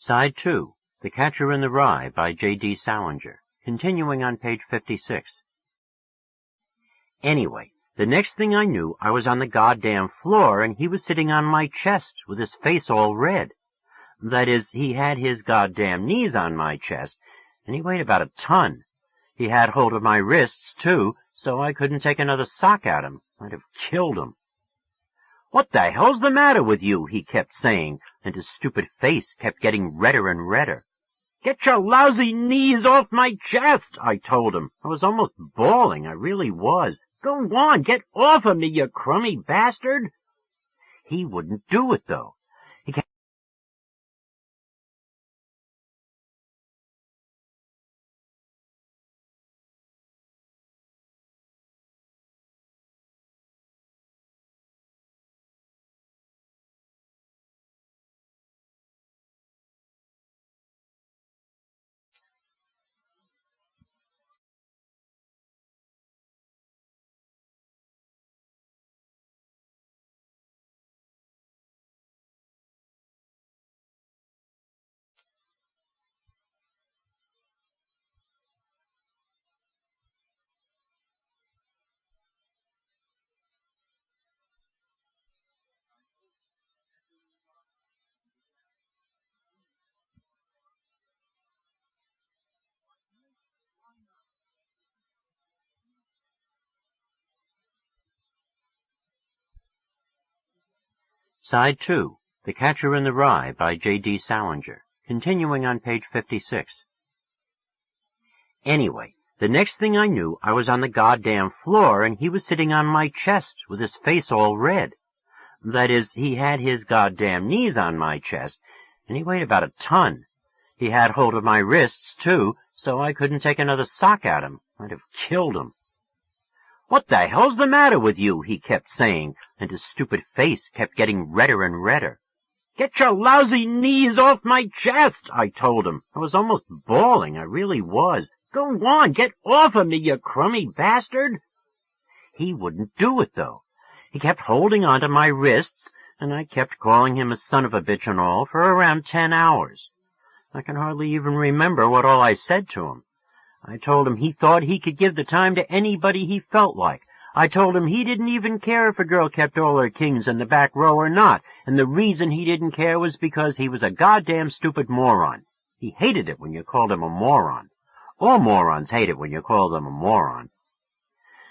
Side 2, The Catcher in the Rye by J.D. Salinger, continuing on page 56. Anyway, the next thing I knew, I was on the goddamn floor, and he was sitting on my chest with his face all red. That is, he had his goddamn knees on my chest, and he weighed about a ton. He had hold of my wrists, too, so I couldn't take another sock at him. I'd have killed him. "What the hell's the matter with you?" he kept saying, and his stupid face kept getting redder and redder. "Get your lousy knees off my chest," I told him. I was almost bawling, I really was. "Go on, get off of me, you crummy bastard." He wouldn't do it, though. He kept Side 2, The Catcher in the Rye by J.D. Salinger, continuing on page 56. Anyway, the next thing I knew, I was on the goddamn floor, and he was sitting on my chest with his face all red. That is, he had his goddamn knees on my chest, and he weighed about a ton. He had hold of my wrists, too, so I couldn't take another sock at him. I'd have killed him. "What the hell's the matter with you?" he kept saying, and his stupid face kept getting redder and redder. "Get your lousy knees off my chest," I told him. I was almost bawling, I really was. "Go on, get off of me, you crummy bastard." He wouldn't do it, though. He kept holding on to my wrists, and I kept calling him a son of a bitch and all for around 10 hours. I can hardly even remember what all I said to him. I told him he thought he could give the time to anybody he felt like. I told him he didn't even care if a girl kept all her kings in the back row or not, and the reason he didn't care was because he was a goddamn stupid moron. He hated it when you called him a moron. All morons hate it when you call them a moron.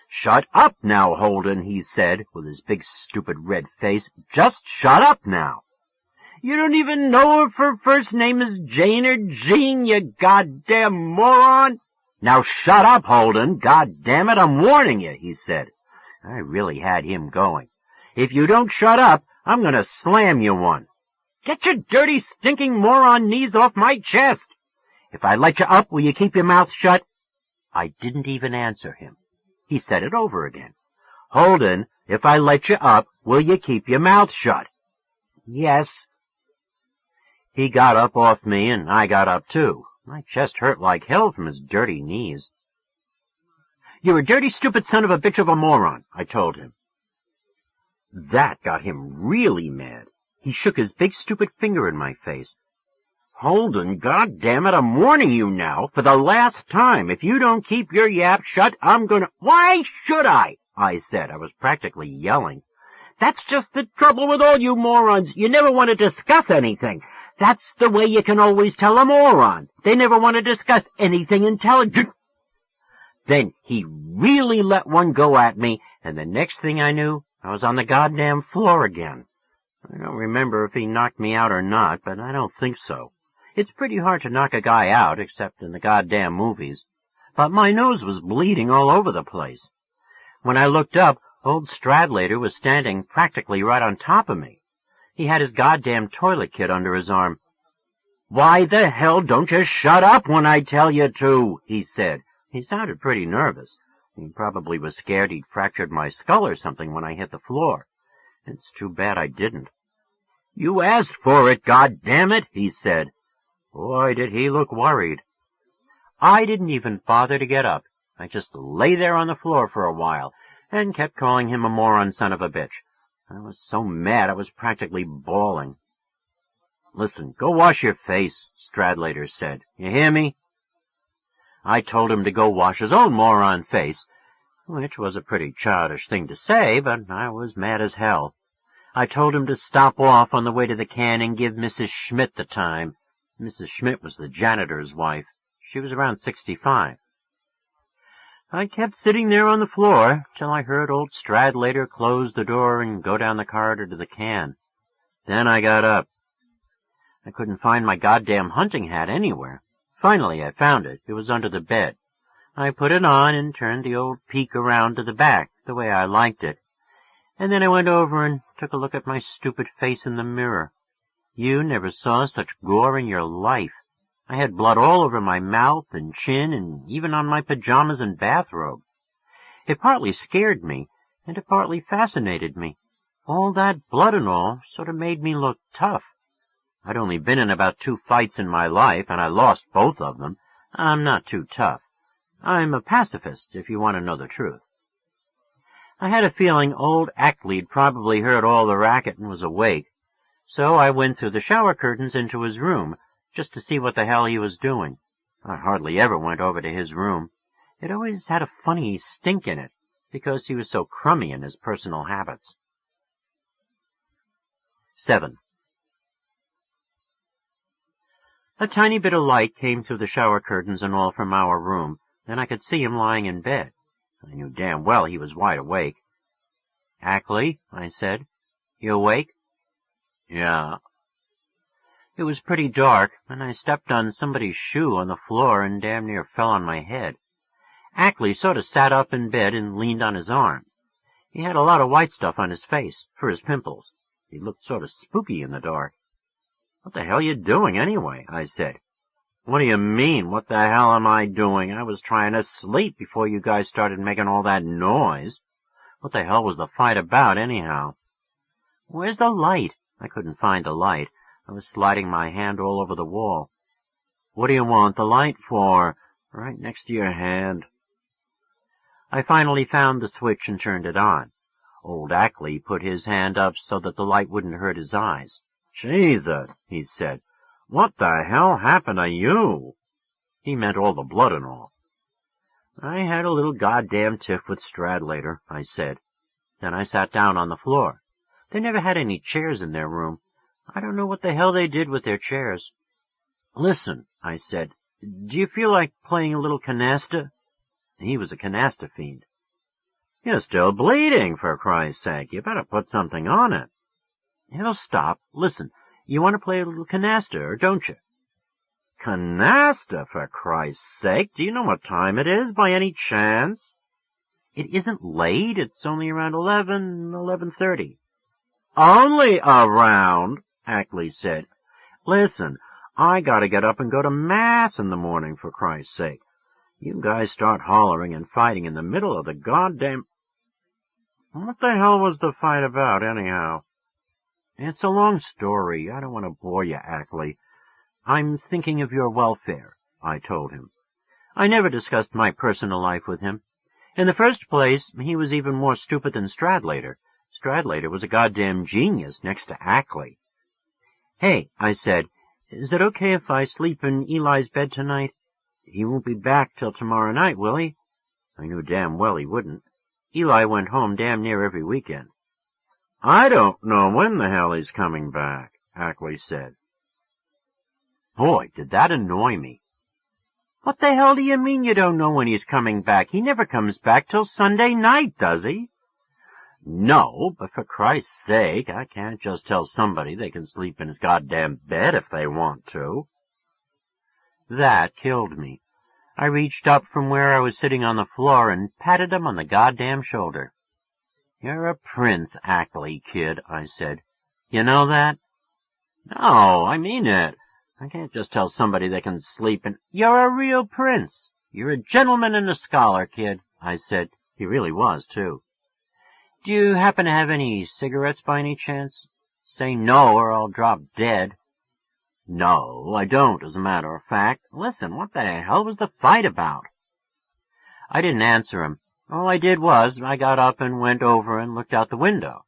"Shut up now, Holden," he said, with his big stupid red face. "Just shut up now. You don't even know if her first name is Jane or Jean, you goddamn moron." "Now shut up, Holden. God damn it, I'm warning you," he said. I really had him going. "If you don't shut up, I'm going to slam you one." "Get your dirty, stinking moron knees off my chest." "If I let you up, will you keep your mouth shut?" I didn't even answer him. He said it over again. "Holden, if I let you up, will you keep your mouth shut?" "Yes." He got up off me, and I got up too. My chest hurt like hell from his dirty knees. "You're a dirty, stupid son of a bitch of a moron," I told him. That got him really mad. He shook his big stupid finger in my face. "Holden, goddamn it, I'm warning you now, for the last time. If you don't keep your yap shut, I'm gonna—" "Why should I?" I said. I was practically yelling. "That's just the trouble with all you morons. You never want to discuss anything. That's the way you can always tell a moron. They never want to discuss anything intelligent." Then he really let one go at me, and the next thing I knew, I was on the goddamn floor again. I don't remember if he knocked me out or not, but I don't think so. It's pretty hard to knock a guy out, except in the goddamn movies. But my nose was bleeding all over the place. When I looked up, old Stradlater was standing practically right on top of me. He had his goddamn toilet kit under his arm. "Why the hell don't you shut up when I tell you to?" he said. He sounded pretty nervous. He probably was scared he'd fractured my skull or something when I hit the floor. It's too bad I didn't. "You asked for it, goddammit," he said. Boy, did he look worried. I didn't even bother to get up. I just lay there on the floor for a while and kept calling him a moron son of a bitch. I was so mad I was practically bawling. "Listen, go wash your face," Stradlater said. "You hear me?" I told him to go wash his own moron face, which was a pretty childish thing to say, but I was mad as hell. I told him to stop off on the way to the can and give Mrs. Schmidt the time. Mrs. Schmidt was the janitor's wife. She was around 65. I kept sitting there on the floor till I heard old Stradlater close the door and go down the corridor to the can. Then I got up. I couldn't find my goddamn hunting hat anywhere. Finally, I found it. It was under the bed. I put it on and turned the old peak around to the back, the way I liked it. And then I went over and took a look at my stupid face in the mirror. You never saw such gore in your life. I had blood all over my mouth and chin and even on my pajamas and bathrobe. It partly scared me, and it partly fascinated me. All that blood and all sort of made me look tough. I'd only been in about 2 fights in my life, and I lost both of them. I'm not too tough. I'm a pacifist, if you want to know the truth. I had a feeling old Ackley'd probably heard all the racket and was awake, so I went through the shower curtains into his room, just to see what the hell he was doing. I hardly ever went over to his room. It always had a funny stink in it, because he was so crummy in his personal habits. 7. A tiny bit of light came through the shower curtains and all from our room, and I could see him lying in bed. I knew damn well he was wide awake. "Ackley," I said, "you awake?" "Yeah." It was pretty dark, and I stepped on somebody's shoe on the floor and damn near fell on my head. Ackley sort of sat up in bed and leaned on his arm. He had a lot of white stuff on his face, for his pimples. He looked sort of spooky in the dark. "What the hell you doing, anyway?" I said. "What do you mean, what the hell am I doing? I was trying to sleep before you guys started making all that noise. What the hell was the fight about, anyhow?" "Where's the light?" I couldn't find the light. I was sliding my hand all over the wall. "What do you want the light for?" "Right next to your hand." I finally found the switch and turned it on. Old Ackley put his hand up so that the light wouldn't hurt his eyes. "Jesus," he said, "what the hell happened to you?" He meant all the blood and all. "I had a little goddamn tiff with Stradlater," I said. Then I sat down on the floor. They never had any chairs in their room. I don't know what the hell they did with their chairs. "Listen," I said, "do you feel like playing a little canasta?" He was a canasta fiend. "You're still bleeding, for Christ's sake. You better put something on it." "It'll stop. Listen, you want to play a little canasta, or don't you?" "Canasta, for Christ's sake? Do you know what time it is, by any chance?" "It isn't late. It's only around 11:30. "Only around," Ackley said. "Listen, I gotta get up and go to Mass in the morning, for Christ's sake. You guys start hollering and fighting in the middle of the goddamn—" "What the hell was the fight about, anyhow?" "It's a long story. I don't want to bore you, Ackley. I'm thinking of your welfare," I told him. I never discussed my personal life with him. In the first place, he was even more stupid than Stradlater. Stradlater was a goddamn genius next to Ackley. "Hey," I said, "is it okay if I sleep in Eli's bed tonight? He won't be back till tomorrow night, will he?" I knew damn well he wouldn't. Eli went home damn near every weekend. "I don't know when the hell he's coming back," Ackley said. Boy, did that annoy me. "What the hell do you mean you don't know when he's coming back? He never comes back till Sunday night, does he?" "No, but for Christ's sake, I can't just tell somebody they can sleep in his goddamn bed if they want to." That killed me. I reached up from where I was sitting on the floor and patted him on the goddamn shoulder. "You're a prince, Ackley, kid," I said. "You know that?" "No, I mean it. I can't just tell somebody they can sleep in—" "You're a real prince. You're a gentleman and a scholar, kid," I said. He really was, too. "Do you happen to have any cigarettes by any chance? Say no or I'll drop dead." "No, I don't, as a matter of fact. Listen, what the hell was the fight about?" I didn't answer him. All I did was, I got up and went over and looked out the window.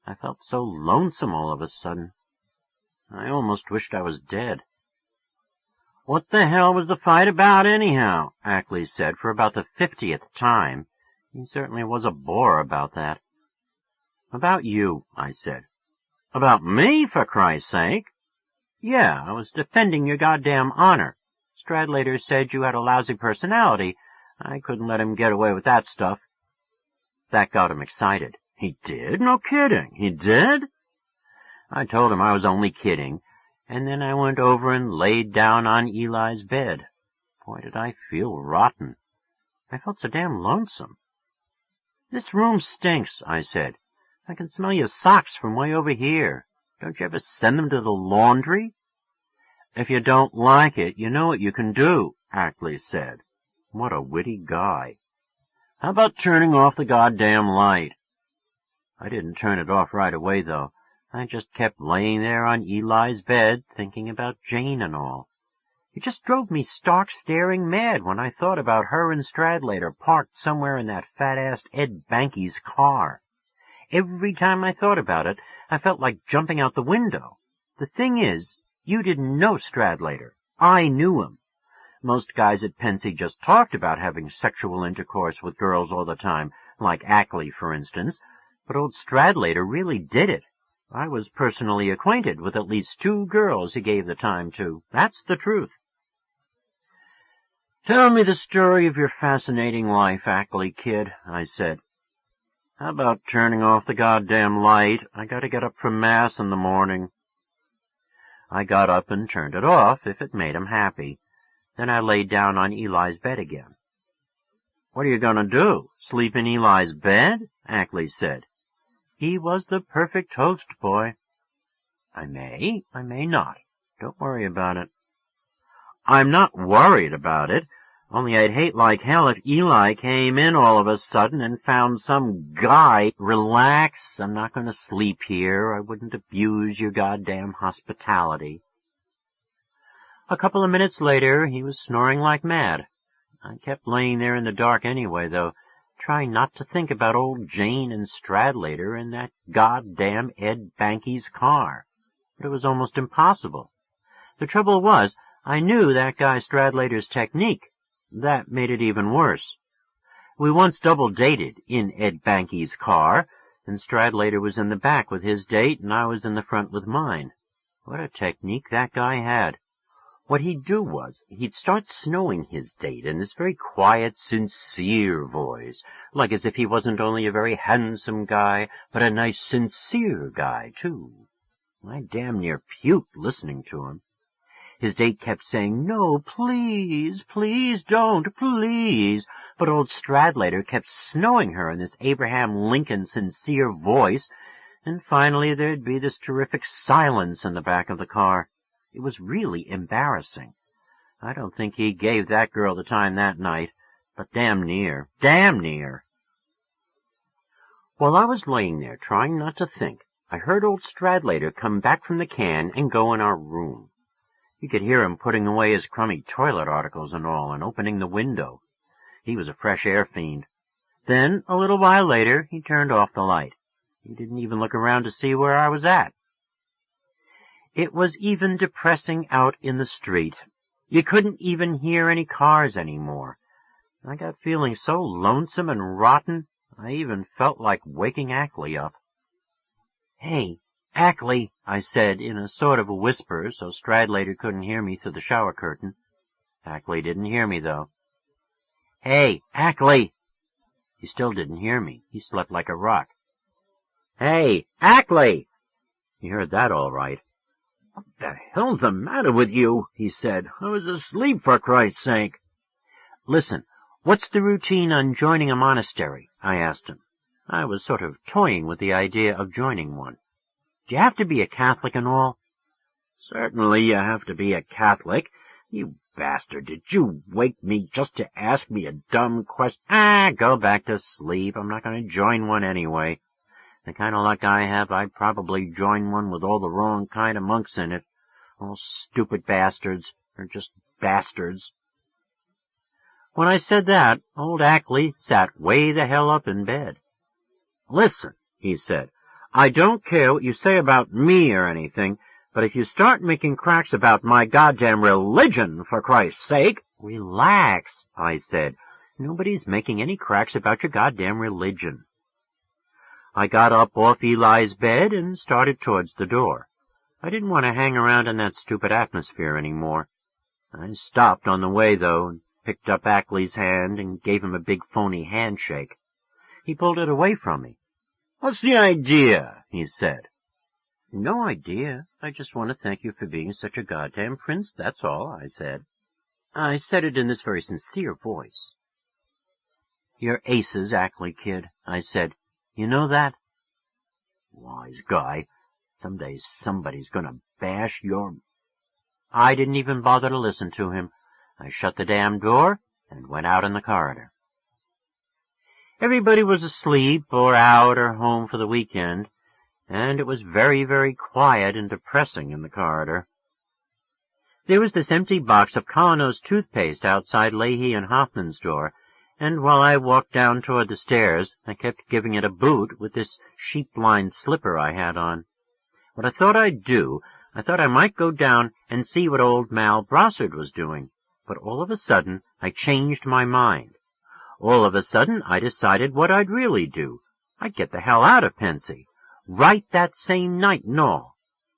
I felt so lonesome all of a sudden. I almost wished I was dead. "What the hell was the fight about, anyhow?" Ackley said for about the 50th time. He certainly was a bore about that. "About you," I said. "About me, for Christ's sake?" "Yeah, I was defending your goddamn honor. Stradlater said you had a lousy personality. I couldn't let him get away with that stuff." That got him excited. "He did? No kidding. He did?" I told him I was only kidding, and then I went over and laid down on Eli's bed. Boy, did I feel rotten. I felt so damn lonesome. "This room stinks," I said. "I can smell your socks from way over here. Don't you ever send them to the laundry?" "If you don't like it, you know what you can do," Ackley said. What a witty guy. "How about turning off the goddamn light?" I didn't turn it off right away, though. I just kept laying there on Eli's bed, thinking about Jane and all. It just drove me stark staring mad when I thought about her and Stradlater parked somewhere in that fat-assed Ed Banky's car. Every time I thought about it, I felt like jumping out the window. The thing is, you didn't know Stradlater. I knew him. Most guys at Pensy just talked about having sexual intercourse with girls all the time, like Ackley, for instance, but old Stradlater really did it. I was personally acquainted with at least 2 girls he gave the time to. That's the truth. "Tell me the story of your fascinating life, Ackley kid," I said. "How about turning off the goddamn light? I gotta get up for Mass in the morning." I got up and turned it off, if it made him happy. Then I laid down on Eli's bed again. "What are you gonna do? Sleep in Eli's bed?" Ackley said. He was the perfect host, boy. I may not. Don't worry about it." "I'm not worried about it. Only I'd hate like hell if Eli came in all of a sudden and found some guy." "Relax. I'm not going to sleep here. I wouldn't abuse your goddamn hospitality." A couple of minutes later, he was snoring like mad. I kept laying there in the dark anyway, though, trying not to think about old Jane and Stradlater in that goddamn Ed Banky's car. But it was almost impossible. The trouble was, I knew that guy Stradlater's technique. That made it even worse. We once double-dated in Ed Banky's car, and Stradlater was in the back with his date, and I was in the front with mine. What a technique that guy had. What he'd do was, he'd start snowing his date in this very quiet, sincere voice, like as if he wasn't only a very handsome guy, but a nice, sincere guy, too. I damn near puked listening to him. His date kept saying, "No, please, please don't, please," but old Stradlater kept snowing her in this Abraham Lincoln sincere voice, and finally there'd be this terrific silence in the back of the car. It was really embarrassing. I don't think he gave that girl the time that night, but damn near. Damn near. While I was laying there trying not to think, I heard old Stradlater come back from the can and go in our room. You could hear him putting away his crummy toilet articles and all, and opening the window. He was a fresh air fiend. Then, a little while later, he turned off the light. He didn't even look around to see where I was at. It was even depressing out in the street. You couldn't even hear any cars anymore. I got feeling so lonesome and rotten, I even felt like waking Ackley up. "Hey, Ackley," I said in a sort of a whisper, so Stradlater couldn't hear me through the shower curtain. Ackley didn't hear me, though. "Hey, Ackley!" He still didn't hear me. He slept like a rock. "Hey, Ackley!" He heard that all right. "What the hell's the matter with you?" he said. "I was asleep, for Christ's sake." "Listen, what's the routine on joining a monastery?" I asked him. I was sort of toying with the idea of joining one. "Do you have to be a Catholic and all?" "Certainly you have to be a Catholic. You bastard, did you wake me just to ask me a dumb question?" Go back to sleep. I'm not going to join one anyway. The kind of luck I have, I'd probably join one with all the wrong kind of monks in it. All stupid bastards, or just bastards. When I said that, old Ackley sat way the hell up in bed. "Listen," he said, "I don't care what you say about me or anything, But if you start making cracks about my goddamn religion, for Christ's sake—" "Relax," I said. "Nobody's making any cracks about your goddamn religion." I got up off Eli's bed and started towards the door. I didn't want to hang around in that stupid atmosphere anymore. I stopped on the way, though, and picked up Ackley's hand and gave him a big phony handshake. He pulled it away from me. "What's the idea?" he said. "No idea. I just want to thank you for being such a goddamn prince, that's all," I said. I said it in this very sincere voice. "You're aces, Ackley, kid," I said. "You know that?" "Wise guy. Someday somebody's gonna bash your—" I didn't even bother to listen to him. I shut the damn door and went out in the corridor. Everybody was asleep or out or home for the weekend, and it was very, very quiet and depressing in the corridor. There was this empty box of Colonel's toothpaste outside Leahy and Hoffman's door, and while I walked down toward the stairs, I kept giving it a boot with this sheep-lined slipper I had on. What I thought I'd do, I thought I might go down and see what old Mal Brossard was doing, but all of a sudden I changed my mind. All of a sudden I decided what I'd really do. I'd get the hell out of Pensy, right that same night and all.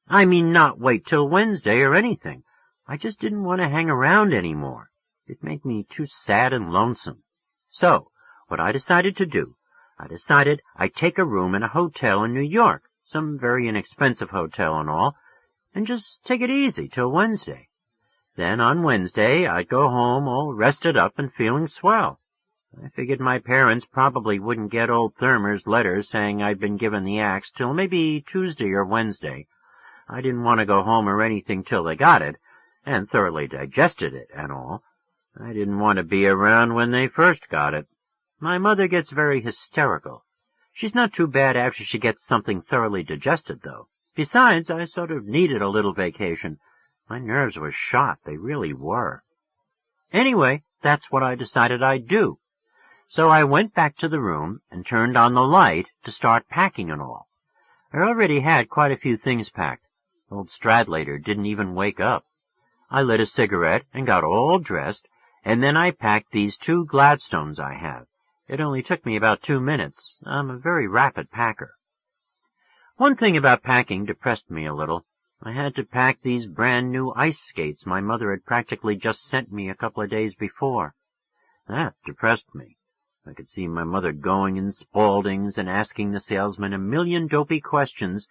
I mean, not wait till Wednesday or anything. I just didn't want to hang around anymore. It made me too sad and lonesome. So, what I decided to do, I decided I'd take a room in a hotel in New York, some very inexpensive hotel and all, and just take it easy till Wednesday. Then on Wednesday I'd go home all rested up and feeling swell. I figured my parents probably wouldn't get old Thurmer's letter saying I'd been given the axe till maybe Tuesday or Wednesday. I didn't want to go home or anything till they got it, and thoroughly digested it and all. I didn't want to be around when they first got it. My mother gets very hysterical. She's not too bad after she gets something thoroughly digested, though. Besides, I sort of needed a little vacation. My nerves were shot, they really were. Anyway, that's what I decided I'd do. So I went back to the room and turned on the light to start packing and all. I already had quite a few things packed. Old Stradlater didn't even wake up. I lit a cigarette and got all dressed, and then I packed these 2 Gladstones I have. It only took me about 2 minutes. I'm a very rapid packer. One thing about packing depressed me a little. I had to pack these brand-new ice skates my mother had practically just sent me a couple of days before. That depressed me. I could see my mother going in Spaulding's and asking the salesman a million dopey questions,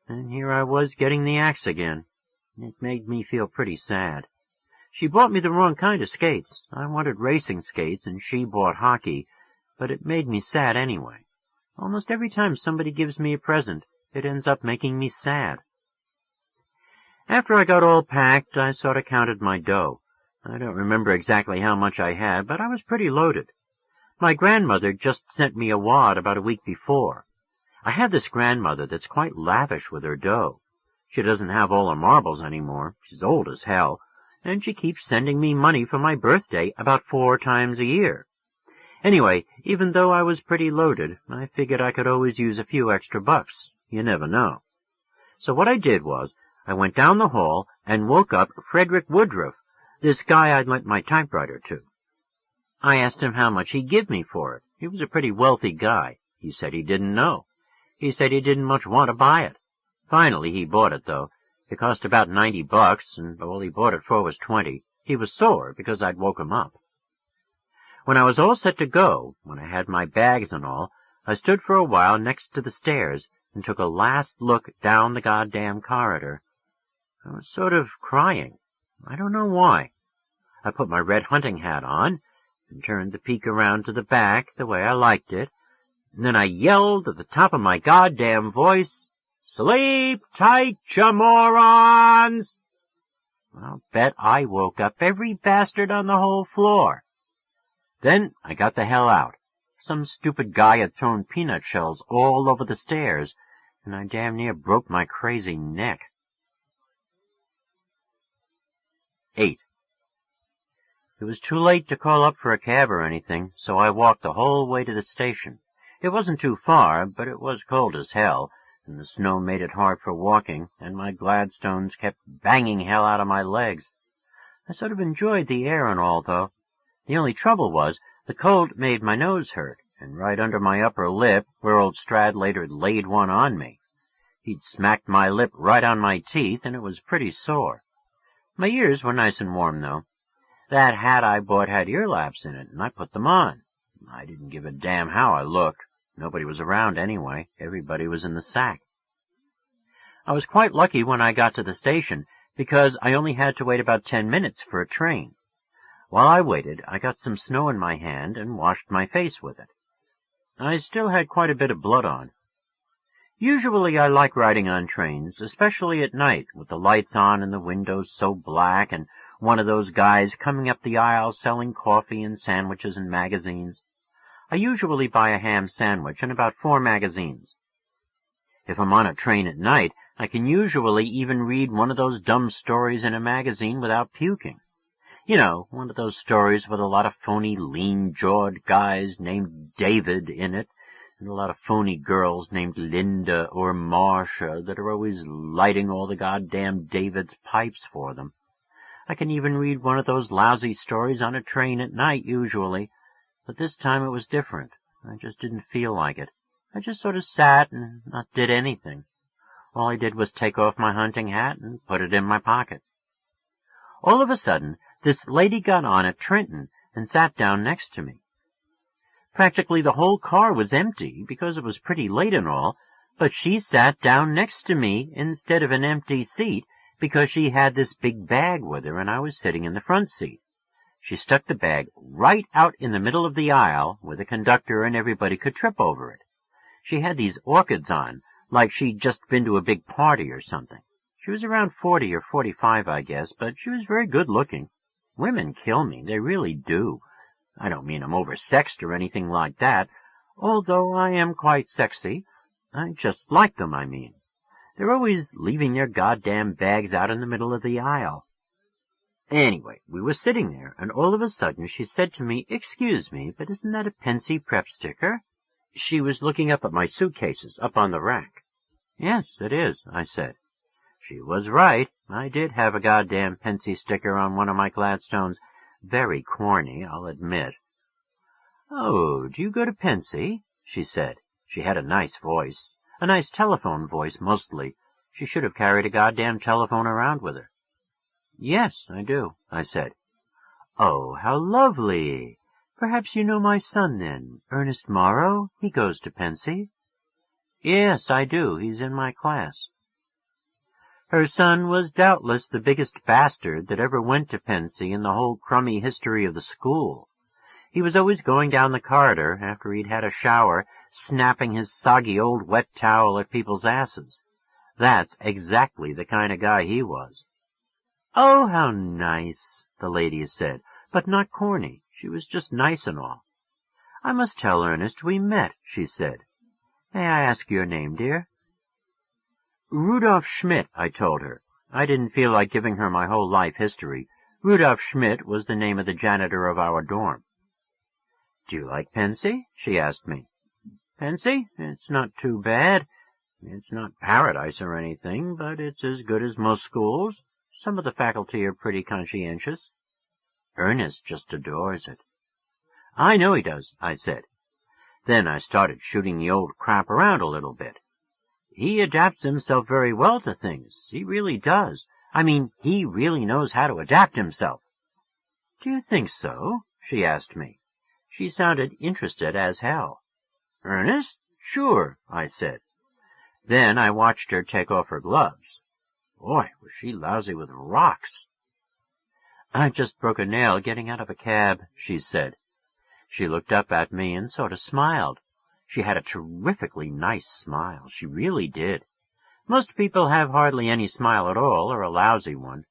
and here I was getting the axe again. It made me feel pretty sad. She bought me the wrong kind of skates. I wanted racing skates, and she bought hockey, but it made me sad anyway. Almost every time somebody gives me a present, it ends up making me sad. After I got all packed, I sort of counted my dough. I don't remember exactly how much I had, but I was pretty loaded. My grandmother just sent me a wad about a week before. I have this grandmother that's quite lavish with her dough. She doesn't have all her marbles anymore. She's old as hell, and she keeps sending me money for my birthday about 4 times a year. Anyway, even though I was pretty loaded, I figured I could always use a few extra bucks. You never know. So what I did was, I went down the hall and woke up Frederick Woodruff, this guy I'd lent my typewriter to. I asked him how much he'd give me for it. He was a pretty wealthy guy. He said he didn't know. He said he didn't much want to buy it. Finally, he bought it, though. It cost about $90, and all he bought it for was $20. He was sore because I'd woke him up. When I was all set to go, when I had my bags and all, I stood for a while next to the stairs and took a last look down the goddamn corridor. I was sort of crying. I don't know why. I put my red hunting hat on and turned the peak around to the back the way I liked it, and then I yelled at the top of my goddamn voice, "Sleep tight, you morons!" I'll bet I woke up every bastard on the whole floor. Then I got the hell out. Some stupid guy had thrown peanut shells all over the stairs, and I damn near broke my crazy neck. 8. It was too late to call up for a cab or anything, so I walked the whole way to the station. It wasn't too far, but it was cold as hell, and the snow made it hard for walking, and my Gladstones kept banging hell out of my legs. I sort of enjoyed the air and all, though. The only trouble was the cold made my nose hurt, and right under my upper lip, where old Stradlater had laid one on me. He'd smacked my lip right on my teeth, and it was pretty sore. My ears were nice and warm, though. That hat I bought had earlaps in it, and I put them on. I didn't give a damn how I looked. Nobody was around anyway. Everybody was in the sack. I was quite lucky when I got to the station, because I only had to wait about 10 minutes for a train. While I waited, I got some snow in my hand and washed my face with it. I still had quite a bit of blood on. Usually I like riding on trains, especially at night, with the lights on and the windows so black, and one of those guys coming up the aisle selling coffee and sandwiches and magazines. I usually buy a ham sandwich and about 4 magazines. If I'm on a train at night, I can usually even read one of those dumb stories in a magazine without puking. You know, one of those stories with a lot of phony lean-jawed guys named David in it, and a lot of phony girls named Linda or Marcia that are always lighting all the goddamn David's pipes for them. I can even read one of those lousy stories on a train at night, usually, but this time it was different. I just didn't feel like it. I just sort of sat and not did anything. All I did was take off my hunting hat and put it in my pocket. All of a sudden, this lady got on at Trenton and sat down next to me. Practically the whole car was empty, because it was pretty late and all, but she sat down next to me instead of an empty seat, because she had this big bag with her and I was sitting in the front seat. She stuck the bag right out in the middle of the aisle, where the conductor and everybody could trip over it. She had these orchids on, like she'd just been to a big party or something. She was around 40 or 45, I guess, but she was very good looking. Women kill me, they really do. I don't mean I'm oversexed or anything like that, although I am quite sexy. I just like them, I mean. They're always leaving their goddamn bags out in the middle of the aisle. Anyway, we were sitting there, and all of a sudden she said to me, "Excuse me, but isn't that a Pensy Prep sticker?" She was looking up at my suitcases, up on the rack. "Yes, it is," I said. She was right. I did have a goddamn Pensy sticker on one of my Gladstones. Very corny, I'll admit. "Oh, do you go to Pensy?" she said. She had a nice voice. A nice telephone voice, mostly. She should have carried a goddamn telephone around with her. "Yes, I do," I said. "Oh, how lovely! Perhaps you know my son, then, Ernest Morrow? He goes to Pensy." "Yes, I do. He's in my class." Her son was doubtless the biggest bastard that ever went to Pensy in the whole crummy history of the school. He was always going down the corridor, after he'd had a shower, snapping his soggy old wet towel at people's asses. That's exactly the kind of guy he was. "Oh, how nice," the lady said, but not corny. She was just nice and all. "I must tell Ernest we met," she said. "May I ask your name, dear?" "Rudolph Schmidt," I told her. I didn't feel like giving her my whole life history. Rudolph Schmidt was the name of the janitor of our dorm. "Do you like Pensy?" she asked me. "Pensy? It's not too bad. It's not paradise or anything, but it's as good as most schools. Some of the faculty are pretty conscientious." "Ernest just adores it." "I know he does," I said. Then I started shooting the old crap around a little bit. "He adapts himself very well to things. He really does. I mean, he really knows how to adapt himself." "Do you think so?" she asked me. She sounded interested as hell. "Ernest? Sure," I said. Then I watched her take off her gloves. Boy, was she lousy with rocks. "I just broke a nail getting out of a cab," she said. She looked up at me and sort of smiled. She had a terrifically nice smile. She really did. Most people have hardly any smile at all, or a lousy one.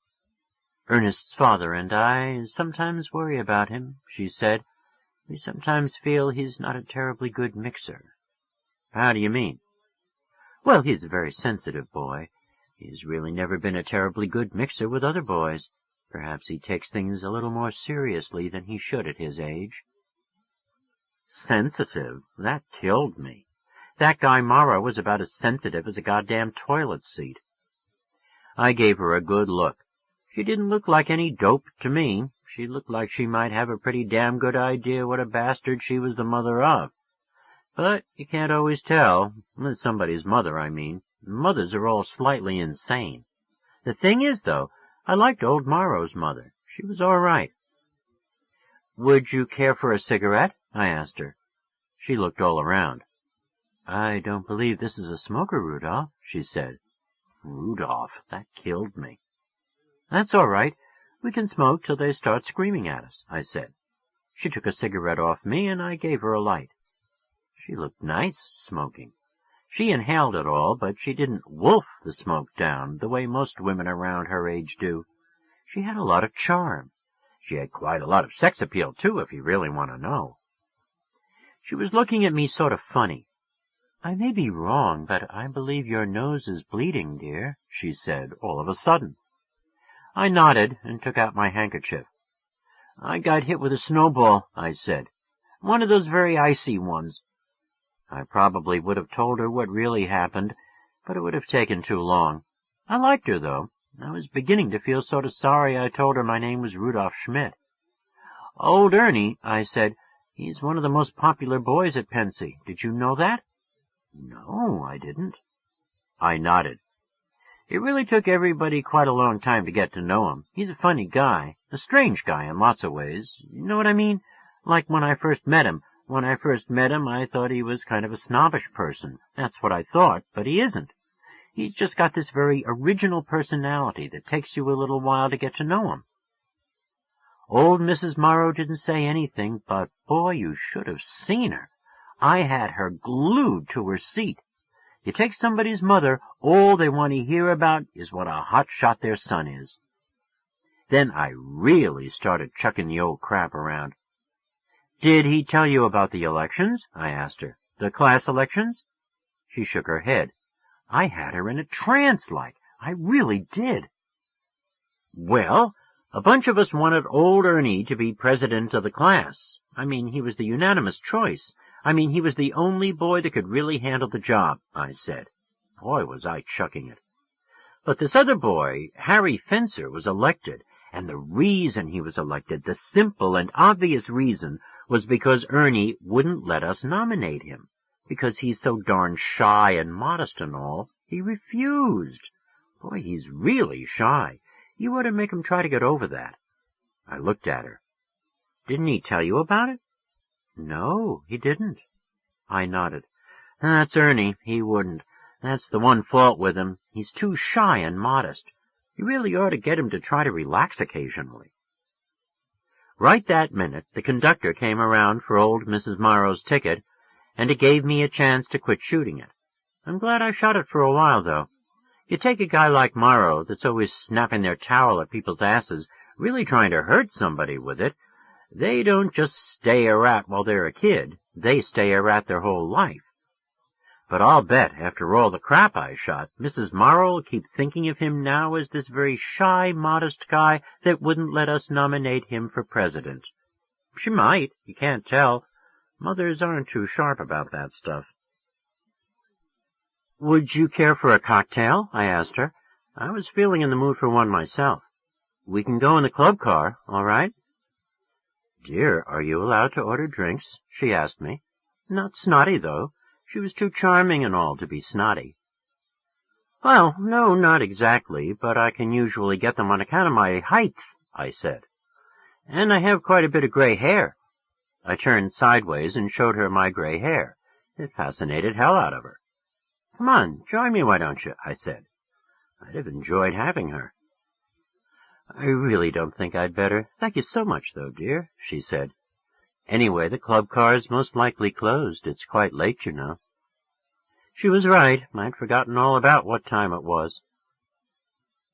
"Ernest's father and I sometimes worry about him," she said. "We sometimes feel he's not a terribly good mixer." "How do you mean?" "Well, he's a very sensitive boy. He's really never been a terribly good mixer with other boys. Perhaps he takes things a little more seriously than he should at his age." Sensitive? That killed me. That guy Morrow was about as sensitive as a goddamn toilet seat. I gave her a good look. She didn't look like any dope to me. She looked like she might have a pretty damn good idea what a bastard she was the mother of. But you can't always tell. With somebody's mother, I mean. Mothers are all slightly insane. The thing is, though, I liked old Morrow's mother. She was all right. "Would you care for a cigarette?" I asked her. She looked all around. "I don't believe this is a smoker, Rudolph," she said. Rudolph, that killed me. "That's all right. We can smoke till they start screaming at us," I said. She took a cigarette off me, and I gave her a light. She looked nice, smoking. She inhaled it all, but she didn't wolf the smoke down the way most women around her age do. She had a lot of charm. She had quite a lot of sex appeal, too, if you really want to know. She was looking at me sort of funny. "I may be wrong, but I believe your nose is bleeding, dear," she said, all of a sudden. I nodded and took out my handkerchief. "I got hit with a snowball," I said. "One of those very icy ones." I probably would have told her what really happened, but it would have taken too long. I liked her, though. I was beginning to feel sort of sorry I told her my name was Rudolph Schmidt. "Old Ernie," I said, "he's one of the most popular boys at Pensy. Did you know that?" "No, I didn't." I nodded. "It really took everybody quite a long time to get to know him. He's a funny guy, a strange guy in lots of ways. You know what I mean? Like when I first met him. When I first met him, I thought he was kind of a snobbish person. That's what I thought, but he isn't. He's just got this very original personality that takes you a little while to get to know him." Old Mrs. Morrow didn't say anything, but, boy, you should have seen her. I had her glued to her seat. You take somebody's mother, all they want to hear about is what a hot shot their son is. Then I really started chucking the old crap around. "Did he tell you about the elections?" I asked her. "The class elections?" She shook her head. I had her in a trance like. I really did. "Well, a bunch of us wanted old Ernie to be president of the class. I mean, he was the unanimous choice. I mean, he was the only boy that could really handle the job," I said. Boy, was I chucking it. "But this other boy, Harry Fencer, was elected, and the reason he was elected, the simple and obvious reason, was because Ernie wouldn't let us nominate him. Because he's so darn shy and modest and all, he refused. Boy, he's really shy. You ought to make him try to get over that." I looked at her. "Didn't he tell you about it?" "No, he didn't." I nodded. "That's Ernie. He wouldn't. That's the one fault with him. He's too shy and modest. You really ought to get him to try to relax occasionally." Right that minute, the conductor came around for old Mrs. Morrow's ticket, and it gave me a chance to quit shooting it. I'm glad I shot it for a while, though. You take a guy like Morrow that's always snapping their towel at people's asses, really trying to hurt somebody with it, they don't just stay a rat while they're a kid. They stay a rat their whole life. But I'll bet, after all the crap I shot, Mrs. Morrow will keep thinking of him now as this very shy, modest guy that wouldn't let us nominate him for president. She might. You can't tell. Mothers aren't too sharp about that stuff. "Would you care for a cocktail?" I asked her. I was feeling in the mood for one myself. "We can go in the club car, all right?" "Dear, are you allowed to order drinks?" she asked me. Not snotty, though. She was too charming and all to be snotty. "Well, no, not exactly, but I can usually get them on account of my height," I said. "And I have quite a bit of gray hair." I turned sideways and showed her my gray hair. It fascinated hell out of her. "Come on, join me, why don't you?" I said. I'd have enjoyed having her. "I really don't think I'd better. Thank you so much, though, dear," she said. "Anyway, the club car's most likely closed. It's quite late, you know." She was right. I'd forgotten all about what time it was.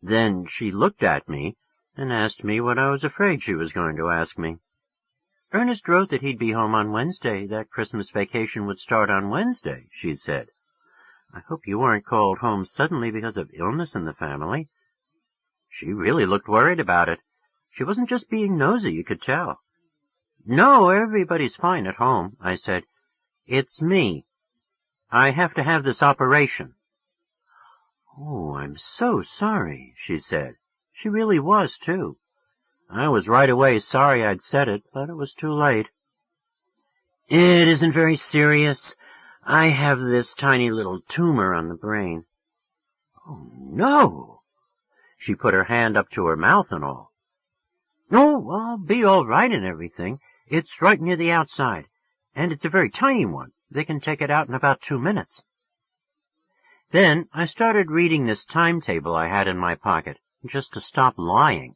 Then she looked at me and asked me what I was afraid she was going to ask me. "Ernest wrote that he'd be home on Wednesday, that Christmas vacation would start on Wednesday," she said. "I hope you weren't called home suddenly because of illness in the family." She really looked worried about it. She wasn't just being nosy, you could tell. "No, everybody's fine at home," I said. "It's me." I have to have this operation." "Oh, I'm so sorry," she said. She really was, too. I was right away sorry I'd said it, but it was too late. "It isn't very serious. I have this tiny little tumor on the brain." "Oh, no!" She put her hand up to her mouth and all. "No, I'll be all right and everything. It's right near the outside, and it's a very tiny one. They can take it out in about 2 minutes." Then I started reading this timetable I had in my pocket, just to stop lying.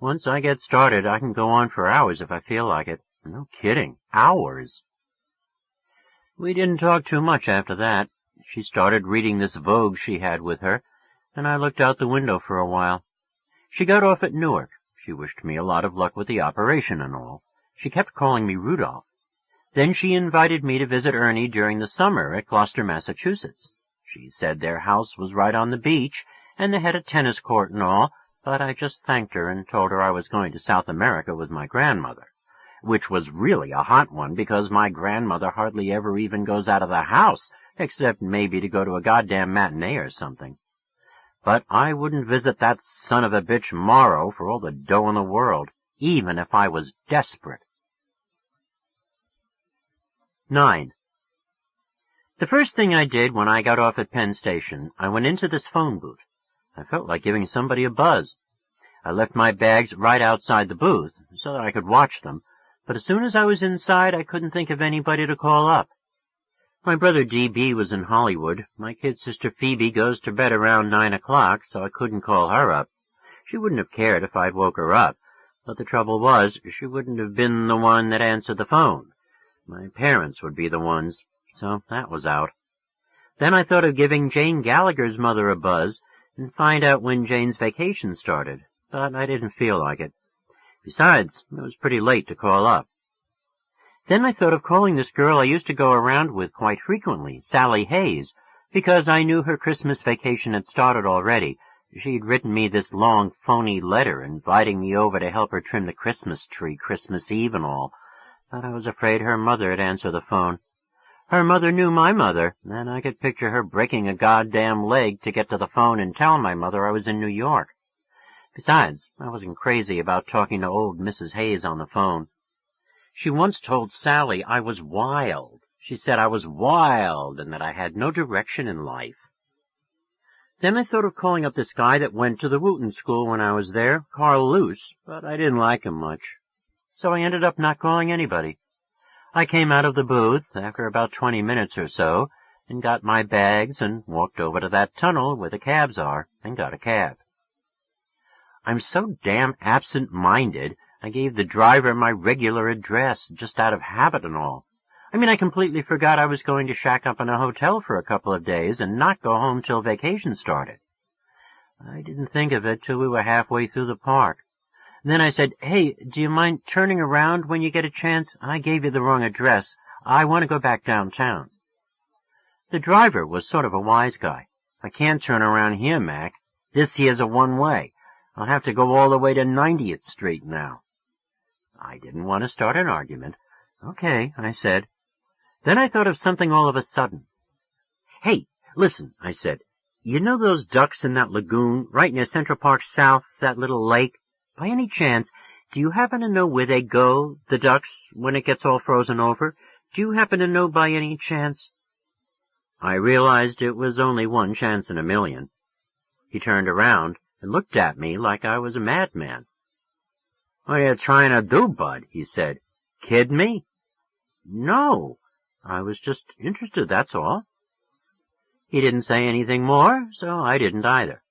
Once I get started, I can go on for hours if I feel like it. No kidding, hours. We didn't talk too much after that. She started reading this Vogue she had with her, and I looked out the window for a while. She got off at Newark. She wished me a lot of luck with the operation and all. She kept calling me Rudolph. Then she invited me to visit Ernie during the summer at Gloucester, Massachusetts. She said their house was right on the beach, and they had a tennis court and all, but I just thanked her and told her I was going to South America with my grandmother, which was really a hot one because my grandmother hardly ever even goes out of the house, except maybe to go to a goddamn matinee or something. But I wouldn't visit that son of a bitch Morrow for all the dough in the world, even if I was desperate. 9. The first thing I did when I got off at Penn Station, I went into this phone booth. I felt like giving somebody a buzz. I left my bags right outside the booth so that I could watch them, but as soon as I was inside, I couldn't think of anybody to call up. My brother D.B. was in Hollywood. My kid sister Phoebe goes to bed around 9 o'clock, so I couldn't call her up. She wouldn't have cared if I'd woke her up, but the trouble was she wouldn't have been the one that answered the phone. My parents would be the ones, so that was out. Then I thought of giving Jane Gallagher's mother a buzz and find out when Jane's vacation started, but I didn't feel like it. Besides, it was pretty late to call up. Then I thought of calling this girl I used to go around with quite frequently, Sally Hayes, because I knew her Christmas vacation had started already. She'd written me this long, phony letter inviting me over to help her trim the Christmas tree Christmas Eve and all, but I was afraid her mother'd answer the phone. Her mother knew my mother, and I could picture her breaking a goddamn leg to get to the phone and tell my mother I was in New York. Besides, I wasn't crazy about talking to old Mrs. Hayes on the phone. She once told Sally I was wild. She said I was wild and that I had no direction in life. Then I thought of calling up this guy that went to the Wooten School when I was there, Carl Luce, but I didn't like him much. So I ended up not calling anybody. I came out of the booth after about 20 minutes or so and got my bags and walked over to that tunnel where the cabs are and got a cab. I'm so damn absent-minded, I gave the driver my regular address just out of habit and all. I completely forgot I was going to shack up in a hotel for a couple of days and not go home till vacation started. I didn't think of it till we were halfway through the park. Then I said, "Hey, do you mind turning around when you get a chance? I gave you the wrong address. I want to go back downtown." The driver was sort of a wise guy. "I can't turn around here, Mac. This here's a one-way. I'll have to go all the way to 90th Street now." I didn't want to start an argument. "Okay," I said. Then I thought of something all of a sudden. "Hey, listen," I said. "You know those ducks in that lagoon right near Central Park South, that little lake? By any chance, do you happen to know where they go, the ducks, when it gets all frozen over? Do you happen to know by any chance?" I realized it was only one chance in a million. He turned around and looked at me like I was a madman. "What are you trying to do, bud?" he said. "Kid me?" "No, I was just interested, that's all." He didn't say anything more, so I didn't either,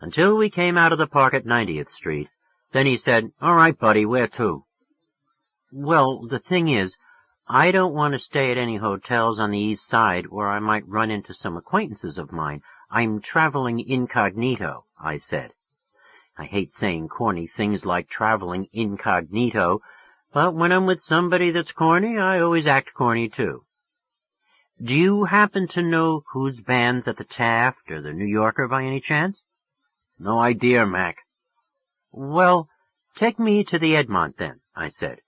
until we came out of the park at 90th Street. Then he said, "All right, buddy, where to?" "Well, the thing is, I don't want to stay at any hotels on the east side where I might run into some acquaintances of mine. I'm traveling incognito," I said. I hate saying corny things like traveling incognito, but when I'm with somebody that's corny, I always act corny too. "Do you happen to know whose band's at the Taft or the New Yorker by any chance?" "No idea, Mac." "Well, take me to the Edmont then," I said.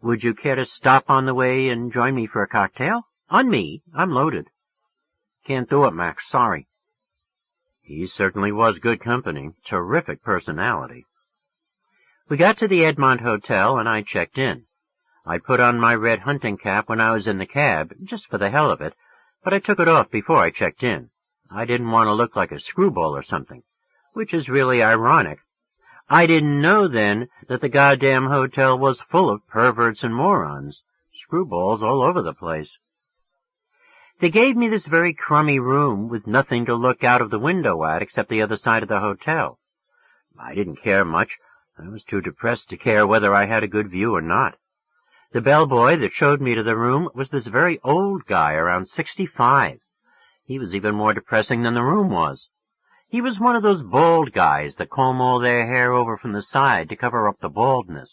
"Would you care to stop on the way and join me for a cocktail? On me, I'm loaded." Can't do it, Max. Sorry. He certainly was good company. Terrific personality. We got to the Edmont Hotel, and I checked in. I put on my red hunting cap when I was in the cab, just for the hell of it, but I took it off before I checked in. I didn't want to look like a screwball or something, which is really ironic. I didn't know then that the goddamn hotel was full of perverts and morons. Screwballs all over the place. They gave me this very crummy room with nothing to look out of the window at except the other side of the hotel. I didn't care much. I was too depressed to care whether I had a good view or not. The bellboy that showed me to the room was this very old guy, around 65. He was even more depressing than the room was. He was one of those bald guys that comb all their hair over from the side to cover up the baldness.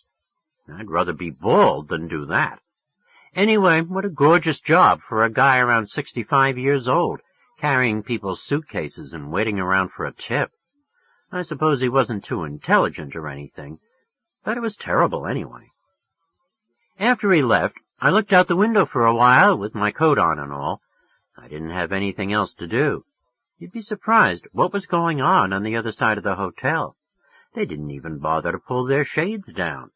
I'd rather be bald than do that. Anyway, what a gorgeous job for a guy around 65 years old, carrying people's suitcases and waiting around for a tip. I suppose he wasn't too intelligent or anything, but it was terrible anyway. After he left, I looked out the window for a while with my coat on and all. I didn't have anything else to do. You'd be surprised what was going on the other side of the hotel. They didn't even bother to pull their shades down.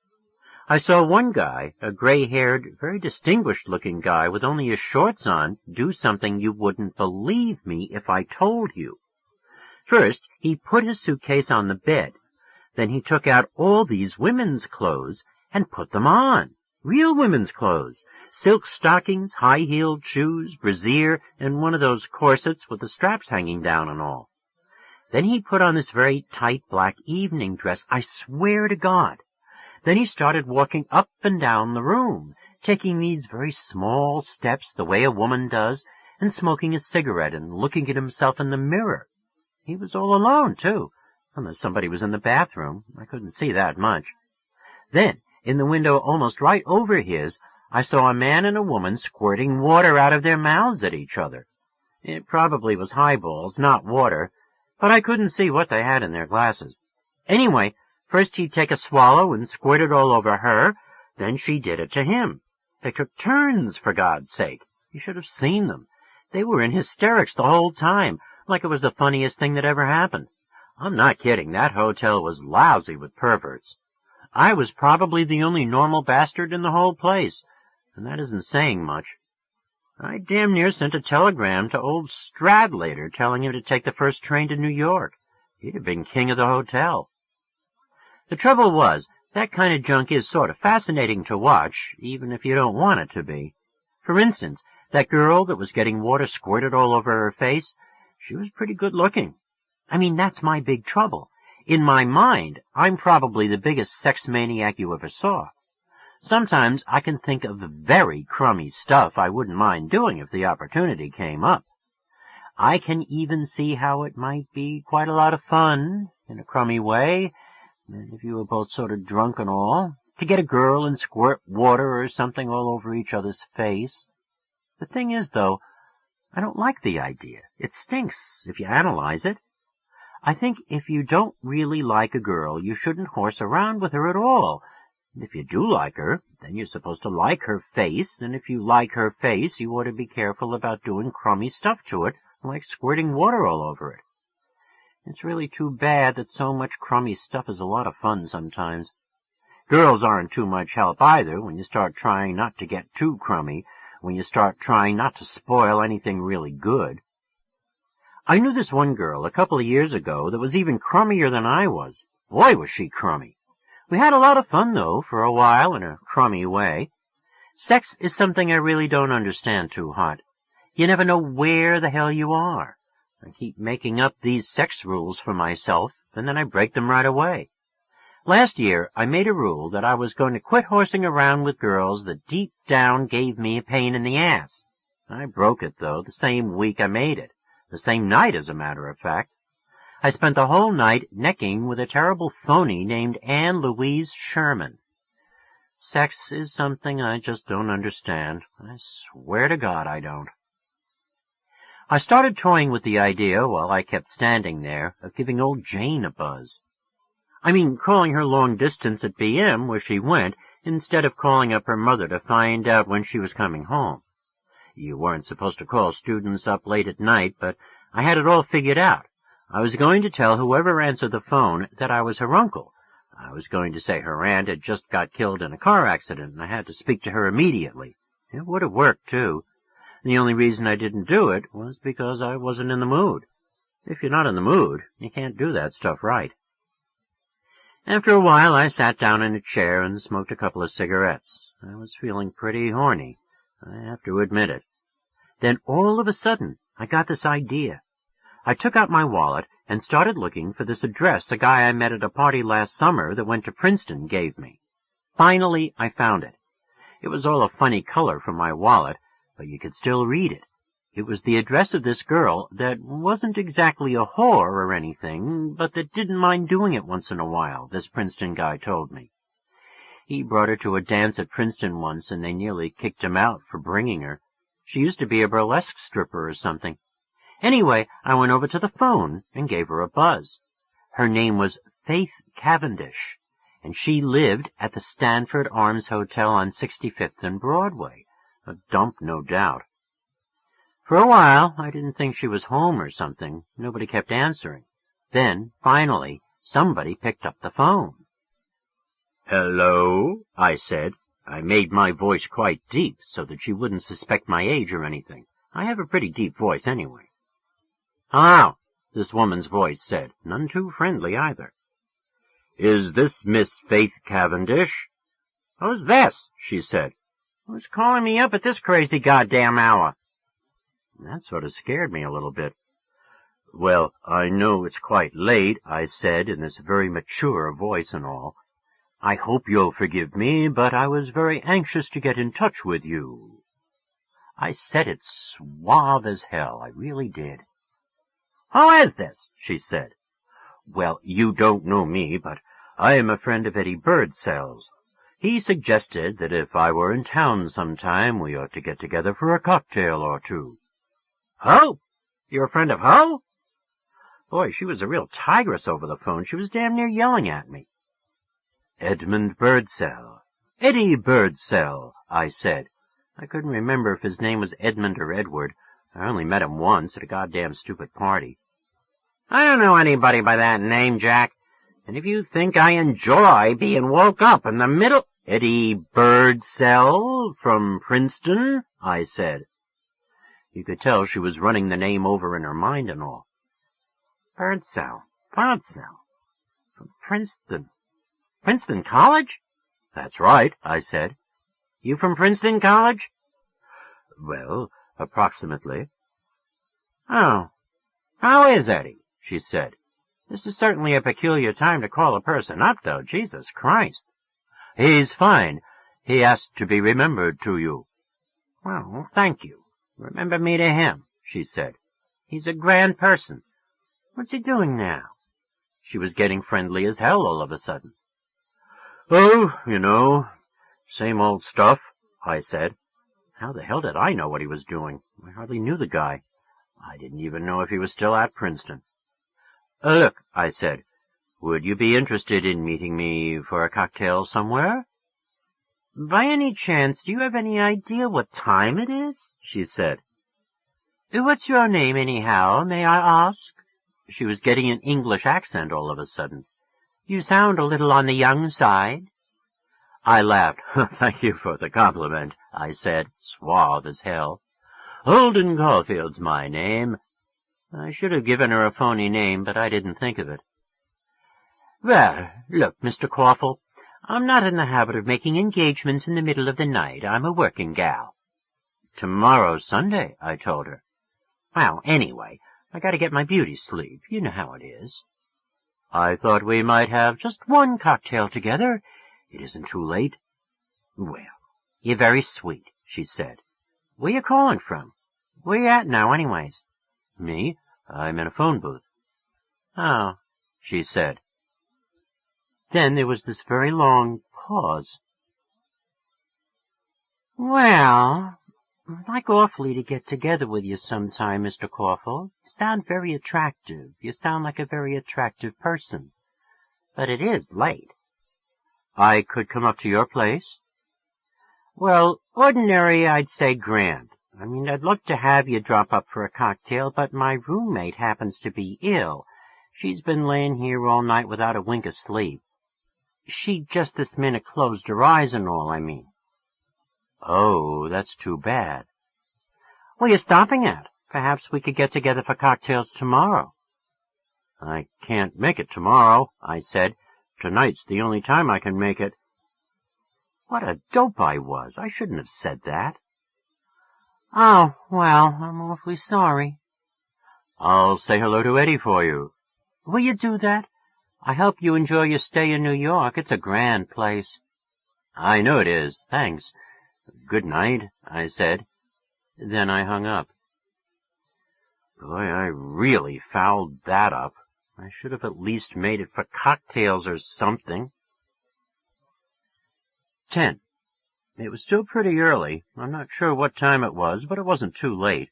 I saw one guy, a gray-haired, very distinguished-looking guy with only his shorts on, do something you wouldn't believe me if I told you. First, he put his suitcase on the bed. Then he took out all these women's clothes and put them on. Real women's clothes. Silk stockings, high-heeled shoes, brassiere, and one of those corsets with the straps hanging down and all. Then he put on this very tight black evening dress, I swear to God. Then he started walking up and down the room, taking these very small steps the way a woman does, and smoking a cigarette and looking at himself in the mirror. He was all alone, too, unless somebody was in the bathroom. I couldn't see that much. Then, in the window almost right over his, I saw a man and a woman squirting water out of their mouths at each other. It probably was highballs, not water, but I couldn't see what they had in their glasses. Anyway, first he'd take a swallow and squirt it all over her, then she did it to him. They took turns, for God's sake. You should have seen them. They were in hysterics the whole time, like it was the funniest thing that ever happened. I'm not kidding, that hotel was lousy with perverts. I was probably the only normal bastard in the whole place, and that isn't saying much. I damn near sent a telegram to old Stradlater telling him to take the first train to New York. He'd have been king of the hotel. The trouble was, that kind of junk is sort of fascinating to watch, even if you don't want it to be. For instance, that girl that was getting water squirted all over her face, she was pretty good looking. I mean, that's my big trouble. In my mind, I'm probably the biggest sex maniac you ever saw. Sometimes I can think of very crummy stuff I wouldn't mind doing if the opportunity came up. I can even see how it might be quite a lot of fun, in a crummy way, if you were both sort of drunk and all, to get a girl and squirt water or something all over each other's face. The thing is, though, I don't like the idea. It stinks, if you analyze it. I think if you don't really like a girl, you shouldn't horse around with her at all. And if you do like her, then you're supposed to like her face, and if you like her face, you ought to be careful about doing crummy stuff to it, like squirting water all over it. It's really too bad that so much crummy stuff is a lot of fun sometimes. Girls aren't too much help either when you start trying not to get too crummy, when you start trying not to spoil anything really good. I knew this one girl a couple of years ago that was even crummier than I was. Boy, was she crummy. We had a lot of fun, though, for a while in a crummy way. Sex is something I really don't understand too hot. You never know where the hell you are. I keep making up these sex rules for myself, and then I break them right away. Last year, I made a rule that I was going to quit horsing around with girls that deep down gave me a pain in the ass. I broke it, though, the same week I made it. The same night, as a matter of fact. I spent the whole night necking with a terrible phony named Anne Louise Sherman. Sex is something I just don't understand. I swear to God I don't. I started toying with the idea, while I kept standing there, of giving old Jane a buzz. I mean, calling her long distance at BM where she went, instead of calling up her mother to find out when she was coming home. You weren't supposed to call students up late at night, but I had it all figured out. I was going to tell whoever answered the phone that I was her uncle. I was going to say her aunt had just got killed in a car accident, and I had to speak to her immediately. It would have worked, too. The only reason I didn't do it was because I wasn't in the mood. If you're not in the mood, you can't do that stuff right. After a while, I sat down in a chair and smoked a couple of cigarettes. I was feeling pretty horny. I have to admit it. Then all of a sudden, I got this idea. I took out my wallet and started looking for this address a guy I met at a party last summer that went to Princeton gave me. Finally, I found it. It was all a funny color from my wallet, but you could still read it. It was the address of this girl that wasn't exactly a whore or anything, but that didn't mind doing it once in a while, this Princeton guy told me. He brought her to a dance at Princeton once, and they nearly kicked him out for bringing her. She used to be a burlesque stripper or something. Anyway, I went over to the phone and gave her a buzz. Her name was Faith Cavendish, and she lived at the Stanford Arms Hotel on 65th and Broadway. A dump, no doubt. For a while, I didn't think she was home or something. Nobody kept answering. Then, finally, somebody picked up the phone. "Hello," I said. I made my voice quite deep so that she wouldn't suspect my age or anything. I have a pretty deep voice anyway. "Hello," this woman's voice said, none too friendly either. "Is this Miss Faith Cavendish?" "Who's this?" she said. "Who's calling me up at this crazy goddamn hour?" That sort of scared me a little bit. "Well, I know it's quite late," I said in this very mature voice and all. "I hope you'll forgive me, but I was very anxious to get in touch with you." I said it suave as hell, I really did. "Who is this?" she said. "Well, you don't know me, but I am a friend of Eddie Birdsell's. He suggested that if I were in town sometime, we ought to get together for a cocktail or two." "Who? You're a friend of who?" Boy, she was a real tigress over the phone. She was damn near yelling at me. "Edmund Birdsell. Eddie Birdsell," I said. I couldn't remember if his name was Edmund or Edward. I only met him once at a goddamn stupid party. "I don't know anybody by that name, Jack. And if you think I enjoy being woke up in the middle—" "Eddie Birdsell from Princeton," I said. You could tell she was running the name over in her mind and all. Birdsell. From Princeton. Princeton College?" "That's right," I said. "You from Princeton College?" "Well, approximately." "Oh. How is Eddie?" she said. "This is certainly a peculiar time to call a person up, though. Jesus Christ." "He's fine. He asked to be remembered to you." "Well, thank you. Remember me to him," she said. "He's a grand person. What's he doing now?" She was getting friendly as hell all of a sudden. "Oh, you know, same old stuff," I said. How the hell did I know what he was doing? I hardly knew the guy. I didn't even know if he was still at Princeton. "Look," I said, "would you be interested in meeting me for a cocktail somewhere?" "By any chance, do you have any idea what time it is?" she said. "What's your name, anyhow, may I ask?" She was getting an English accent all of a sudden. "You sound a little on the young side." I laughed. "Thank you for the compliment," I said, suave as hell. "Holden Caulfield's my name." I should have given her a phony name, but I didn't think of it. "Well, look, Mr. Caulfield, I'm not in the habit of making engagements in the middle of the night. I'm a working gal." "Tomorrow's Sunday," I told her. "Well, anyway, I gotta get my beauty sleep. You know how it is." "I thought we might have just one cocktail together. It isn't too late." "Well, you're very sweet," she said. "Where you calling from? Where you at now, anyways?" "Me? I'm in a phone booth." "Oh," she said. Then there was this very long pause. "Well, I'd like awfully to get together with you sometime, Mr. Caulfield. You sound very attractive. You sound like a very attractive person. But it is late." "I could come up to your place?" "Well, ordinary, I'd say grand. I'd love to have you drop up for a cocktail, but my roommate happens to be ill. She's been laying here all night without a wink of sleep. She just this minute closed her eyes and all, I mean. Oh, that's too bad. Where are you stopping at? Perhaps we could get together for cocktails tomorrow. I can't make it tomorrow, I said. Tonight's the only time I can make it. What a dope I was. I shouldn't have said that. Oh, well, I'm awfully sorry. I'll say hello to Eddie for you. Will you do that? I hope you enjoy your stay in New York. It's a grand place. I know it is. Thanks. Good night, I said. Then I hung up. Boy, I really fouled that up. I should have at least made it for cocktails or something. 10. It was still pretty early. I'm not sure what time it was, but it wasn't too late.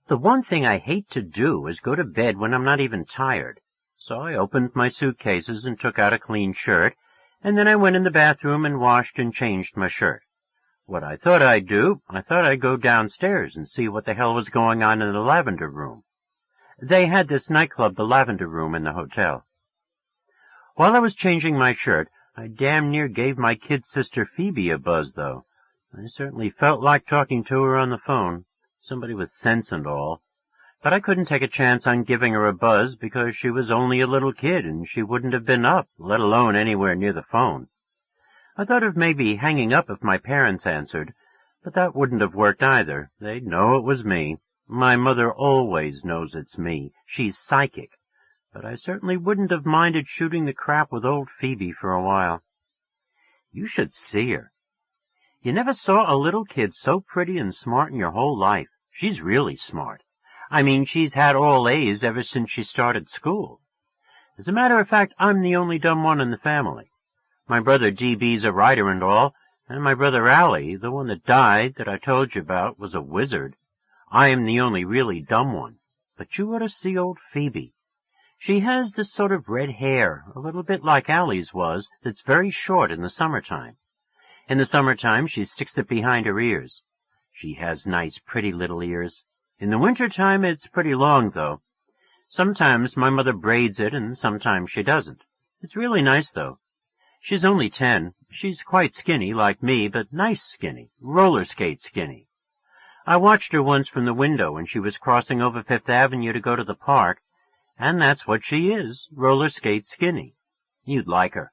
The one thing I hate to do is go to bed when I'm not even tired. So I opened my suitcases and took out a clean shirt, and then I went in the bathroom and washed and changed my shirt. What I thought I'd do, I thought I'd go downstairs and see what the hell was going on in the lavender room. They had this nightclub, the Lavender Room, in the hotel. While I was changing my shirt, I damn near gave my kid sister Phoebe a buzz, though. I certainly felt like talking to her on the phone, somebody with sense and all. But I couldn't take a chance on giving her a buzz because she was only a little kid and she wouldn't have been up, let alone anywhere near the phone. I thought of maybe hanging up if my parents answered, but that wouldn't have worked either. They'd know it was me. My mother always knows it's me. She's psychic. But I certainly wouldn't have minded shooting the crap with old Phoebe for a while. You should see her. You never saw a little kid so pretty and smart in your whole life. She's really smart. She's had all A's ever since she started school. As a matter of fact, I'm the only dumb one in the family. My brother D.B.'s a writer and all, and my brother Allie, the one that died that I told you about, was a wizard. I am the only really dumb one. But you ought to see old Phoebe. She has this sort of red hair, a little bit like Allie's was, that's very short in the summertime. In the summertime, she sticks it behind her ears. She has nice, pretty little ears. In the wintertime, it's pretty long, though. Sometimes my mother braids it, and sometimes she doesn't. It's really nice, though. She's only 10. She's quite skinny, like me, but nice skinny, roller skate skinny. I watched her once from the window when she was crossing over Fifth Avenue to go to the park, and that's what she is, roller skate skinny. You'd like her.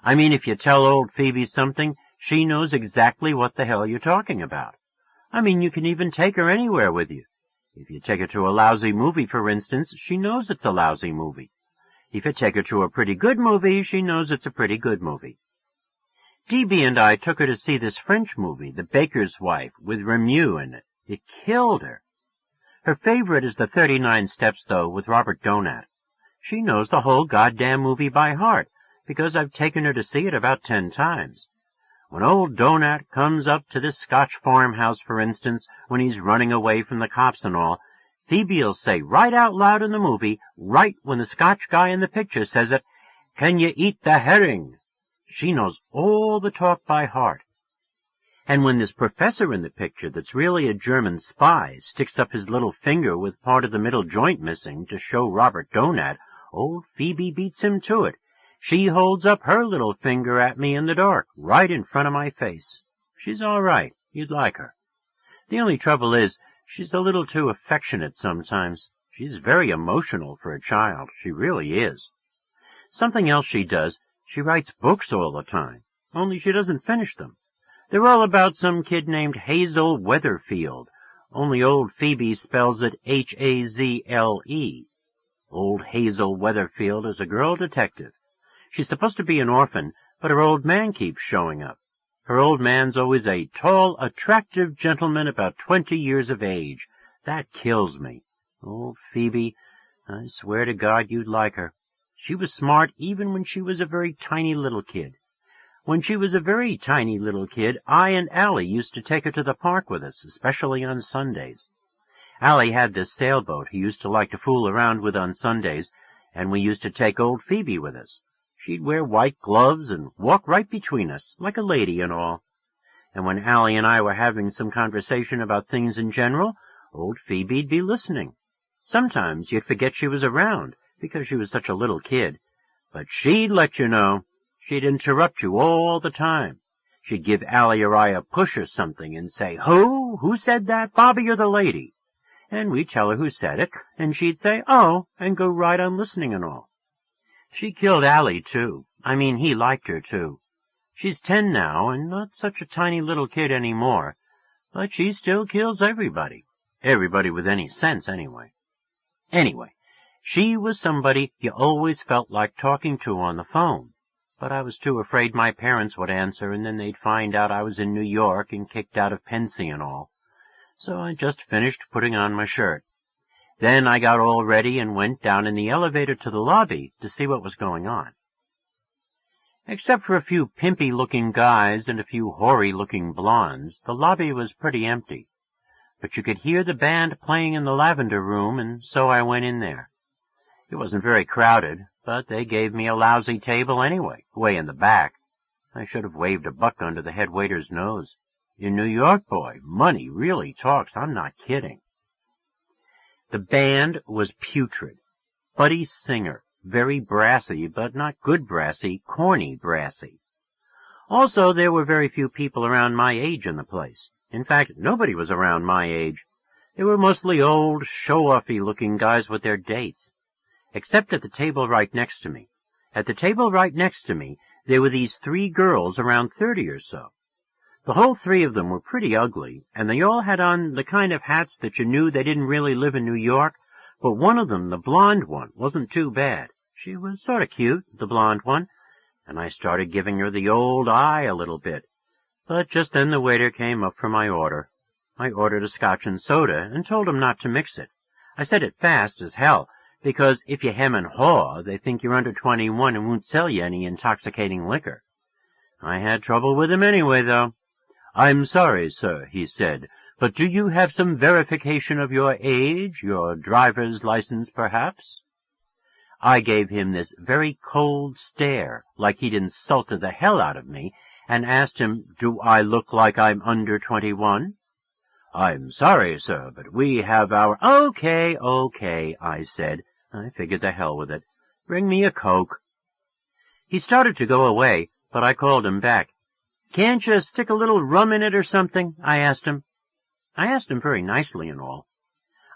If you tell old Phoebe something, she knows exactly what the hell you're talking about. You can even take her anywhere with you. If you take her to a lousy movie, for instance, she knows it's a lousy movie. If you take her to a pretty good movie, she knows it's a pretty good movie. D.B. and I took her to see this French movie, The Baker's Wife, with Remieux in it. It killed her. Her favorite is The 39 Steps, though, with Robert Donat. She knows the whole goddamn movie by heart, because I've taken her to see it about 10 times. When old Donat comes up to this Scotch farmhouse, for instance, when he's running away from the cops and all, Phoebe'll say right out loud in the movie, right when the Scotch guy in the picture says it, "Can you eat the herring?" She knows all the talk by heart. And when this professor in the picture that's really a German spy sticks up his little finger with part of the middle joint missing to show Robert Donat, old Phoebe beats him to it. She holds up her little finger at me in the dark, right in front of my face. She's all right. You'd like her. The only trouble is, she's a little too affectionate sometimes. She's very emotional for a child. She really is. Something else she does, she writes books all the time, only she doesn't finish them. They're all about some kid named Hazel Weatherfield, only old Phoebe spells it Hazle. Old Hazel Weatherfield is a girl detective. She's supposed to be an orphan, but her old man keeps showing up. Her old man's always a tall, attractive gentleman about 20 years of age. That kills me. Old Phoebe, I swear to God you'd like her. She was smart even when she was a very tiny little kid. When she was a very tiny little kid, I and Allie used to take her to the park with us, especially on Sundays. Allie had this sailboat he used to like to fool around with on Sundays, and we used to take old Phoebe with us. She'd wear white gloves and walk right between us, like a lady and all. and when Allie and I were having some conversation about things in general, old Phoebe'd be listening. Sometimes you'd forget she was around, because she was such a little kid. But she'd let you know. She'd interrupt you all the time. She'd give Allie or I a push or something and say, "Who? Who said that? Bobby or the lady?" And we'd tell her who said it, and she'd say, "Oh," and go right on listening and all. She killed Allie, too. I mean, he liked her, too. She's 10 now, and not such a tiny little kid anymore, but she still kills everybody. Everybody with any sense, anyway. Anyway, she was somebody you always felt like talking to on the phone, but I was too afraid my parents would answer, and then they'd find out I was in New York and kicked out of Pensy and all. So I just finished putting on my shirt. Then I got all ready and went down in the elevator to the lobby to see what was going on. Except for a few pimpy-looking guys and a few hoary-looking blondes, the lobby was pretty empty. But you could hear the band playing in the lavender room, and so I went in there. It wasn't very crowded, but they gave me a lousy table anyway, way in the back. I should have waved a buck under the head waiter's nose. In New York, boy, money really talks. I'm not kidding. The band was putrid. Buddy Singer, very brassy, but not good brassy, corny brassy. Also, there were very few people around my age in the place. In fact, nobody was around my age. They were mostly old, show-offy looking guys with their dates. Except at the table right next to me. At the table right next to me, there were these 3 girls around 30 or so. The whole 3 of them were pretty ugly, and they all had on the kind of hats that you knew they didn't really live in New York, but one of them, the blonde one, wasn't too bad. She was sort of cute, the blonde one, and I started giving her the old eye a little bit. But just then the waiter came up for my order. I ordered a scotch and soda and told him not to mix it. I said it fast as hell, because if you hem and haw, they think you're under 21 and won't sell you any intoxicating liquor. I had trouble with him anyway, though. "I'm sorry, sir," he said, "but do you have some verification of your age, your driver's license, perhaps?" I gave him this very cold stare, like he'd insulted the hell out of me, and asked him, "Do I look like I'm under 21? "I'm sorry, sir, but we have our—" Okay, I said. I figured the hell with it. "Bring me a Coke." He started to go away, but I called him back. "Can't you stick a little rum in it or something?" I asked him. I asked him very nicely and all.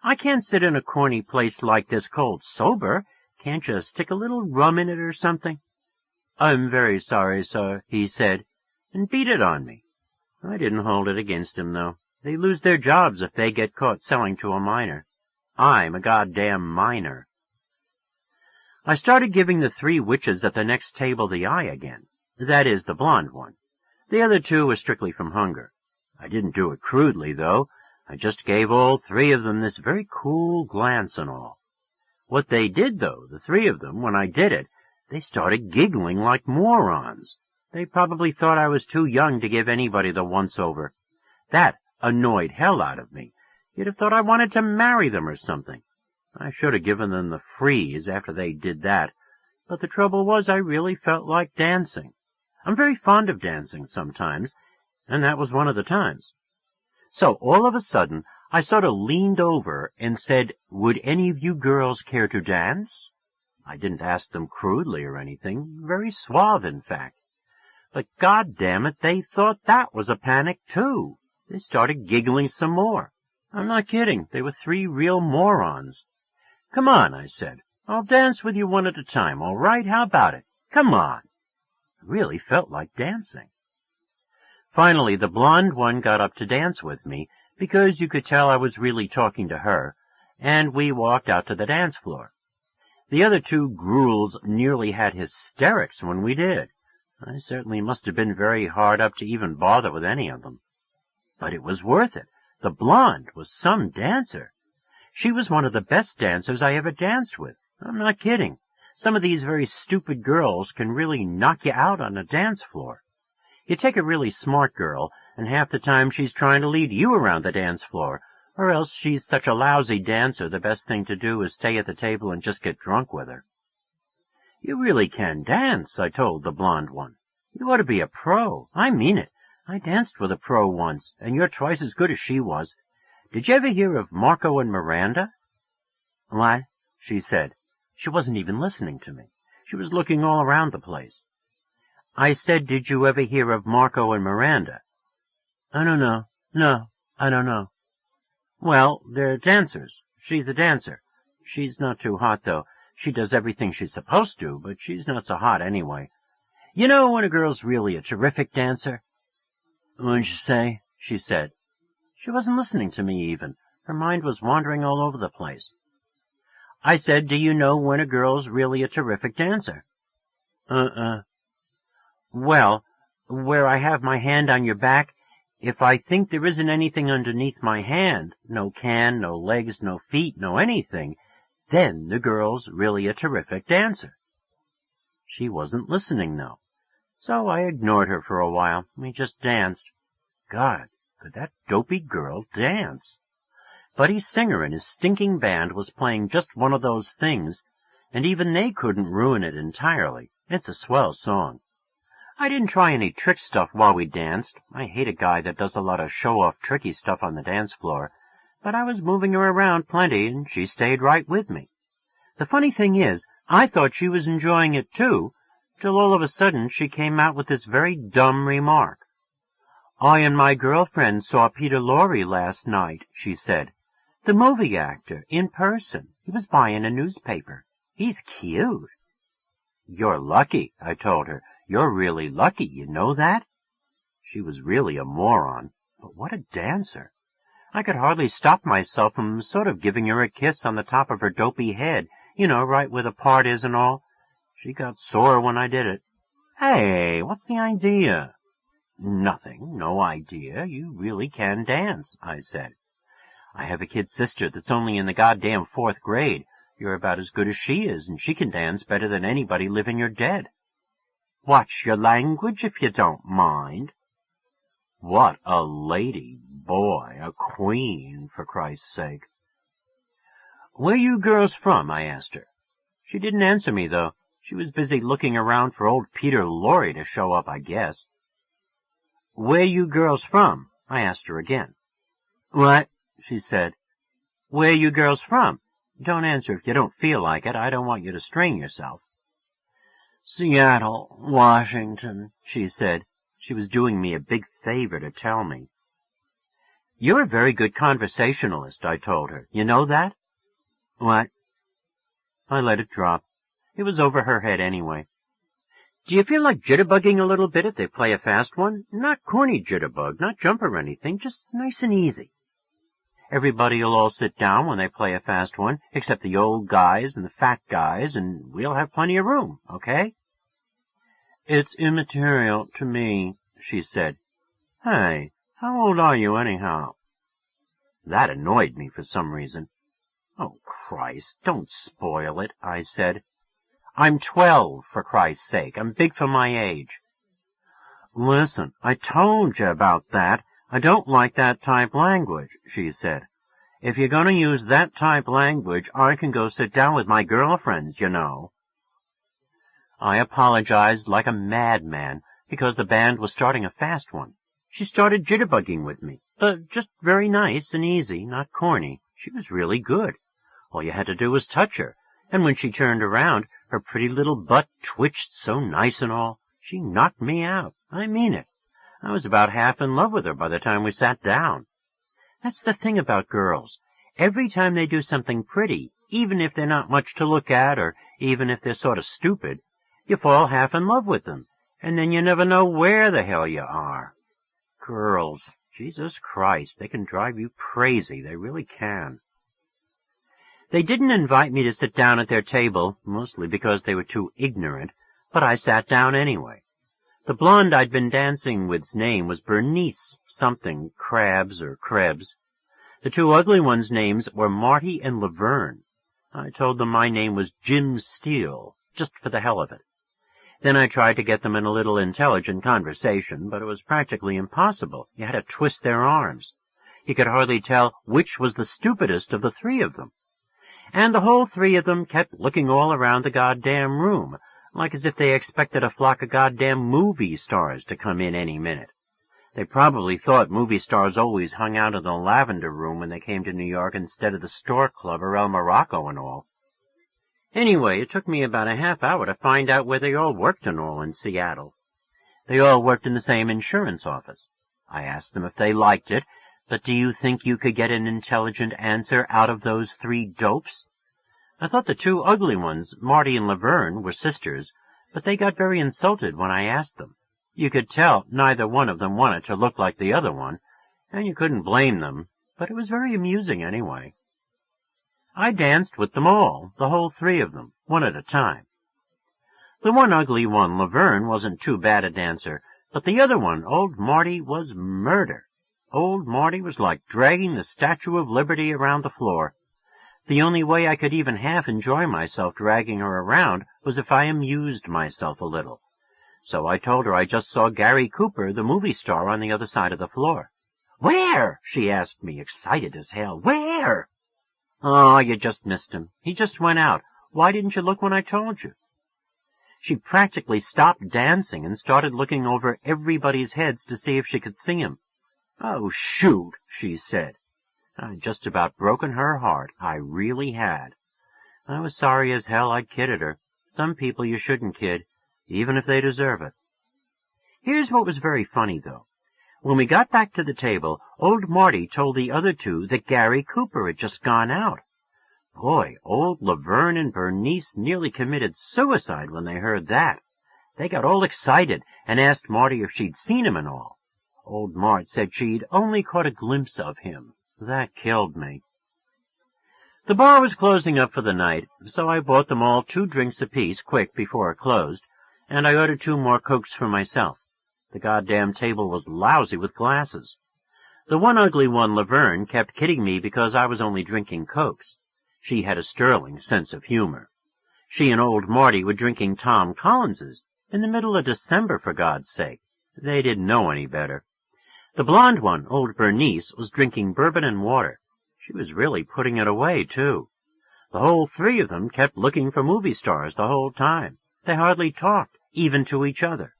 "I can't sit in a corny place like this cold sober. Can't you stick a little rum in it or something?" "I'm very sorry, sir," he said, and beat it on me. I didn't hold it against him, though. They lose their jobs if they get caught selling to a minor. I'm a goddamn minor. I started giving the 3 witches at the next table the eye again. That is, the blonde one. The other 2 were strictly from hunger. I didn't do it crudely, though. I just gave all 3 of them this very cool glance and all. What they did, though, the 3 of them, when I did it, they started giggling like morons. They probably thought I was too young to give anybody the once-over. That annoyed hell out of me. You'd have thought I wanted to marry them or something. I should have given them the freeze after they did that. But the trouble was I really felt like dancing. I'm very fond of dancing sometimes, and that was one of the times. So all of a sudden, I sort of leaned over and said, "Would any of you girls care to dance?" I didn't ask them crudely or anything, very suave, in fact. But goddamn it, they thought that was a panic, too. They started giggling some more. I'm not kidding. They were 3 real morons. "Come on," I said. "I'll dance with you one at a time, all right? How about it? Come on." I really felt like dancing. Finally, the blonde one got up to dance with me, because you could tell I was really talking to her, and we walked out to the dance floor. The other 2 gruels nearly had hysterics when we did. I certainly must have been very hard up to even bother with any of them. But it was worth it. The blonde was some dancer. She was one of the best dancers I ever danced with. I'm not kidding. Some of these very stupid girls can really knock you out on a dance floor. You take a really smart girl, and half the time she's trying to lead you around the dance floor, or else she's such a lousy dancer the best thing to do is stay at the table and just get drunk with her. "You really can dance," I told the blonde one. "You ought to be a pro. I mean it. I danced with a pro once, and you're twice as good as she was. Did you ever hear of Marco and Miranda? What? She said. She wasn't even listening to me. She was looking all around the place. I said, did you ever hear of Marco and Miranda? I don't know. No, I don't know. Well, they're dancers. She's a dancer. She's not too hot, though. She does everything she's supposed to, but she's not so hot anyway. You know when a girl's really a terrific dancer? What'd you say? She said. She wasn't listening to me even. Her mind was wandering all over the place. I said, do you know when a girl's really a terrific dancer? Well, where I have my hand on your back, if I think there isn't anything underneath my hand, no can, no legs, no feet, no anything, then the girl's really a terrific dancer. She wasn't listening, though, so I ignored her for a while. We just danced. God, could that dopey girl dance? Buddy Singer and his stinking band was playing just one of those things, and even they couldn't ruin it entirely. It's a swell song. I didn't try any trick stuff while we danced. I hate a guy that does a lot of show-off tricky stuff on the dance floor, but I was moving her around plenty, and she stayed right with me. The funny thing is, I thought she was enjoying it too, till all of a sudden she came out with this very dumb remark. I and my girlfriend saw Peter Lorre last night, she said. The movie actor, in person. He was buying a newspaper. He's cute. You're lucky, I told her. You're really lucky, you know that? She was really a moron, but what a dancer. I could hardly stop myself from sort of giving her a kiss on the top of her dopey head, you know, right where the part is and all. She got sore when I did it. Hey, what's the idea? Nothing, no idea. You really can dance, I said. I have a kid sister that's only in the goddamn 4th grade. You're about as good as she is, and she can dance better than anybody living or dead. Watch your language if you don't mind. What a lady, boy, a queen, for Christ's sake. Where you girls from? I asked her. She didn't answer me, though. She was busy looking around for old Peter Lorre to show up, I guess. Where you girls from? I asked her again. What? She said. Where you girls from? Don't answer if you don't feel like it. I don't want you to strain yourself. Seattle, Washington, she said. She was doing me a big favor to tell me. You're a very good conversationalist, I told her. You know that? What? I let it drop. It was over her head anyway. Do you feel like jitterbugging a little bit if they play a fast one? Not corny jitterbug, not jump or anything, just nice and easy. Everybody'll all sit down when they play a fast one, except the old guys and the fat guys, and we'll have plenty of room, okay? It's immaterial to me, she said. Hey, how old are you anyhow? That annoyed me for some reason. Oh, Christ, don't spoil it, I said. I'm 12, for Christ's sake. I'm big for my age. Listen, I told you about that. I don't like that type language, she said. If you're going to use that type language, I can go sit down with my girlfriends, you know. I apologized like a madman because the band was starting a fast one. She started jitterbugging with me, but just very nice and easy, not corny. She was really good. All you had to do was touch her, and when she turned around, her pretty little butt twitched so nice and all. She knocked me out. I mean it. I was about half in love with her by the time we sat down. That's the thing about girls. Every time they do something pretty, even if they're not much to look at or even if they're sort of stupid, you fall half in love with them, and then you never know where the hell you are. Girls, Jesus Christ, they can drive you crazy. They really can. They didn't invite me to sit down at their table, mostly because they were too ignorant, but I sat down anyway. The blonde I'd been dancing with's name was Bernice something, Krabs or Krebs. The two ugly ones' names were Marty and Laverne. I told them my name was Jim Steele, just for the hell of it. Then I tried to get them in a little intelligent conversation, but it was practically impossible. You had to twist their arms. You could hardly tell which was the stupidest of the three of them. And the whole three of them kept looking all around the goddamn room, like as if they expected a flock of goddamn movie stars to come in any minute. They probably thought movie stars always hung out in the Lavender Room when they came to New York instead of the Store Club or El Morocco and all. Anyway, it took me about a half hour to find out where they all worked and all in Seattle. They all worked in the same insurance office. I asked them if they liked it, but do you think you could get an intelligent answer out of those three dopes? I thought the two ugly ones, Marty and Laverne, were sisters, but they got very insulted when I asked them. You could tell neither one of them wanted to look like the other one, and you couldn't blame them, but it was very amusing anyway. I danced with them all, the whole three of them, one at a time. The one ugly one, Laverne, wasn't too bad a dancer, but the other one, old Marty, was murder. Old Marty was like dragging the Statue of Liberty around the floor. The only way I could even half enjoy myself dragging her around was if I amused myself a little. So I told her I just saw Gary Cooper, the movie star, on the other side of the floor. "Where?" she asked me, excited as hell. "Where?" "Oh, you just missed him. He just went out. Why didn't you look when I told you?" She practically stopped dancing and started looking over everybody's heads to see if she could see him. "Oh, shoot," she said. I'd just about broken her heart. I really had. I was sorry as hell I'd kidded her. Some people you shouldn't kid, even if they deserve it. Here's what was very funny, though. When we got back to the table, old Marty told the other two that Gary Cooper had just gone out. Boy, old Laverne and Bernice nearly committed suicide when they heard that. They got all excited and asked Marty if she'd seen him and all. Old Mart said she'd only caught a glimpse of him. That killed me. The bar was closing up for the night, so I bought them all 2 drinks apiece quick before it closed, and I ordered 2 more Cokes for myself. The goddamn table was lousy with glasses. The one ugly one, Laverne, kept kidding me because I was only drinking Cokes. She had a sterling sense of humor. She and old Marty were drinking Tom Collins's in the middle of December, for God's sake. They didn't know any better. The blonde one, old Bernice, was drinking bourbon and water. She was really putting it away, too. The whole 3 of them kept looking for movie stars the whole time. They hardly talked, even to each other.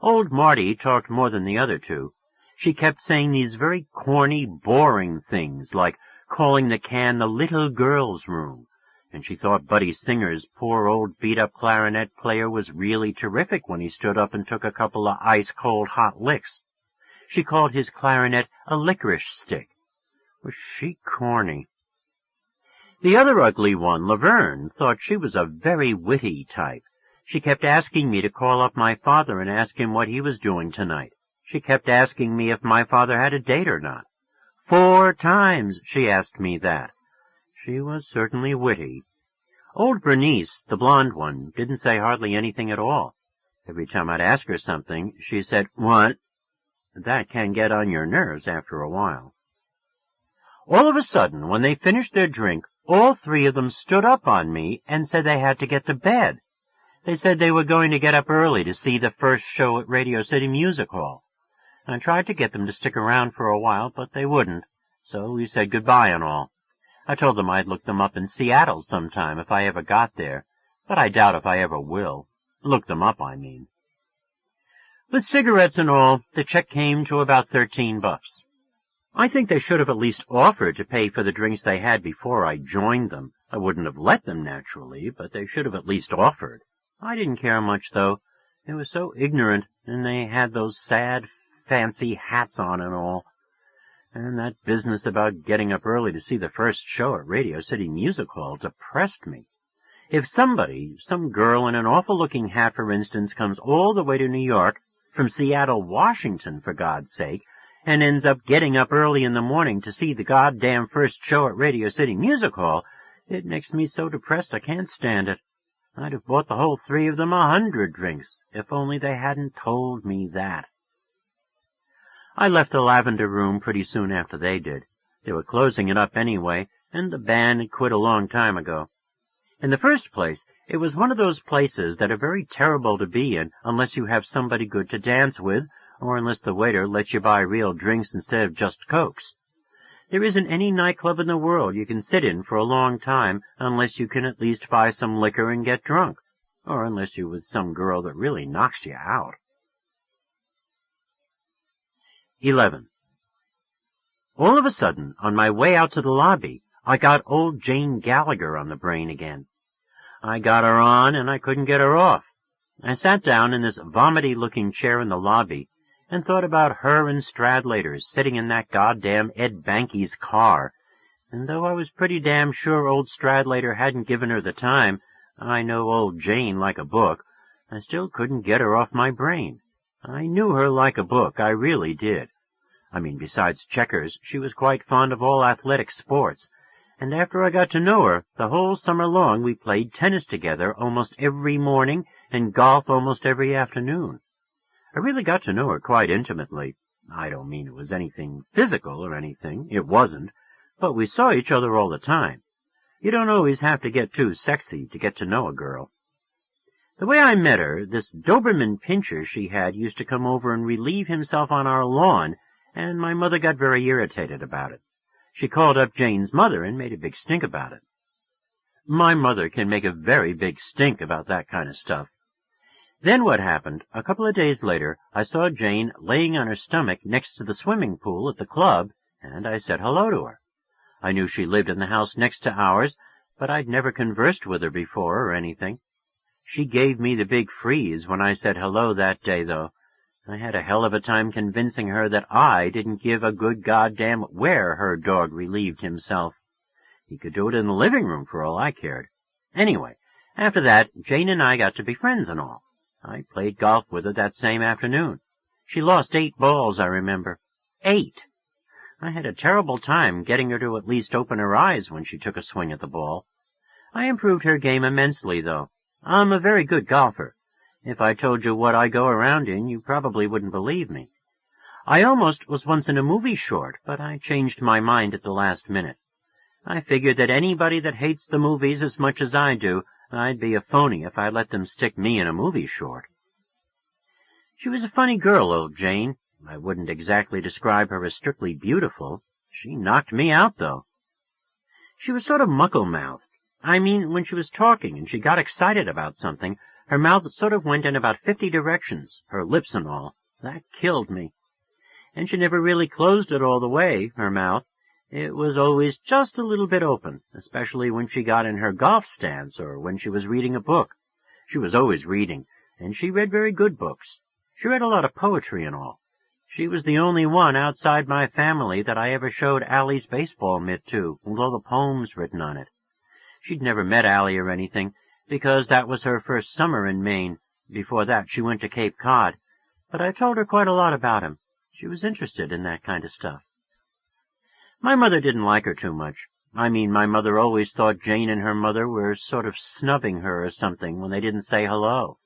Old Marty talked more than the other 2. She kept saying these very corny, boring things, like calling the can the little girl's room, and she thought Buddy Singer's poor old beat-up clarinet player was really terrific when he stood up and took a couple of ice-cold hot licks. She called his clarinet a licorice stick. Was she corny? The other ugly one, Laverne, thought she was a very witty type. She kept asking me to call up my father and ask him what he was doing tonight. She kept asking me if my father had a date or not. 4 times she asked me that. She was certainly witty. Old Bernice, the blonde one, didn't say hardly anything at all. Every time I'd ask her something, she said, "What?" That can get on your nerves after a while. All of a sudden, when they finished their drink, all 3 of them stood up on me and said they had to get to bed. They said they were going to get up early to see the first show at Radio City Music Hall. I tried to get them to stick around for a while, but they wouldn't, so we said goodbye and all. I told them I'd look them up in Seattle sometime if I ever got there, but I doubt if I ever will. Look them up, I mean. With cigarettes and all, the check came to about $13. I think they should have at least offered to pay for the drinks they had before I joined them. I wouldn't have let them, naturally, but they should have at least offered. I didn't care much, though. They were so ignorant, and they had those sad, fancy hats on and all. And that business about getting up early to see the first show at Radio City Music Hall depressed me. If somebody, some girl in an awful-looking hat, for instance, comes all the way to New York, from Seattle, Washington, for God's sake, and ends up getting up early in the morning to see the goddamn first show at Radio City Music Hall, it makes me so depressed I can't stand it. I'd have bought the whole 3 of them 100 drinks, if only they hadn't told me that. I left the Lavender Room pretty soon after they did. They were closing it up anyway, and the band had quit a long time ago. In the first place, it was one of those places that are very terrible to be in unless you have somebody good to dance with, or unless the waiter lets you buy real drinks instead of just Cokes. There isn't any nightclub in the world you can sit in for a long time unless you can at least buy some liquor and get drunk, or unless you're with some girl that really knocks you out. 11. All of a sudden, on my way out to the lobby, I got old Jane Gallagher on the brain again. I got her on, and I couldn't get her off. I sat down in this vomity-looking chair in the lobby and thought about her and Stradlater sitting in that goddamn Ed Banky's car. And though I was pretty damn sure old Stradlater hadn't given her the time, I know old Jane like a book, I still couldn't get her off my brain. I knew her like a book, I really did. I mean, besides checkers, she was quite fond of all athletic sports, and after I got to know her, the whole summer long we played tennis together almost every morning and golf almost every afternoon. I really got to know her quite intimately. I don't mean it was anything physical or anything. It wasn't. But we saw each other all the time. You don't always have to get too sexy to get to know a girl. The way I met her, this Doberman Pinscher she had used to come over and relieve himself on our lawn, and my mother got very irritated about it. She called up Jane's mother and made a big stink about it. My mother can make a very big stink about that kind of stuff. Then what happened, a couple of days later, I saw Jane laying on her stomach next to the swimming pool at the club, and I said hello to her. I knew she lived in the house next to ours, but I'd never conversed with her before or anything. She gave me the big freeze when I said hello that day, though. I had a hell of a time convincing her that I didn't give a good goddamn where her dog relieved himself. He could do it in the living room for all I cared. Anyway, after that, Jane and I got to be friends and all. I played golf with her that same afternoon. She lost 8 balls, I remember. 8! I had a terrible time getting her to at least open her eyes when she took a swing at the ball. I improved her game immensely, though. I'm a very good golfer. If I told you what I go around in, you probably wouldn't believe me. I almost was once in a movie short, but I changed my mind at the last minute. I figured that anybody that hates the movies as much as I do, I'd be a phony if I let them stick me in a movie short. She was a funny girl, old Jane. I wouldn't exactly describe her as strictly beautiful. She knocked me out, though. She was sort of muckle-mouthed. I mean, when she was talking and she got excited about something, her mouth sort of went in about 50 directions, her lips and all. That killed me. And she never really closed it all the way, her mouth. It was always just a little bit open, especially when she got in her golf stance or when she was reading a book. She was always reading, and she read very good books. She read a lot of poetry and all. She was the only one outside my family that I ever showed Allie's baseball mitt to, with all the poems written on it. She'd never met Allie or anything, because that was her first summer in Maine. Before that, she went to Cape Cod. But I told her quite a lot about him. She was interested in that kind of stuff. My mother didn't like her too much. I mean, my mother always thought Jane and her mother were sort of snubbing her or something when they didn't say hello.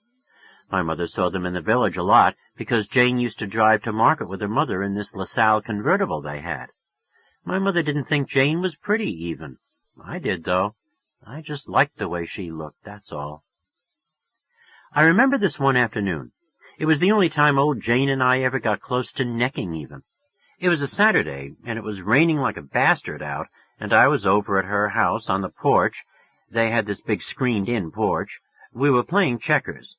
My mother saw them in the village a lot, because Jane used to drive to market with her mother in this LaSalle convertible they had. My mother didn't think Jane was pretty, even. I did, though. I just liked the way she looked, that's all. I remember this one afternoon. It was the only time old Jane and I ever got close to necking even. It was a Saturday, and it was raining like a bastard out, and I was over at her house on the porch. They had this big screened-in porch. We were playing checkers.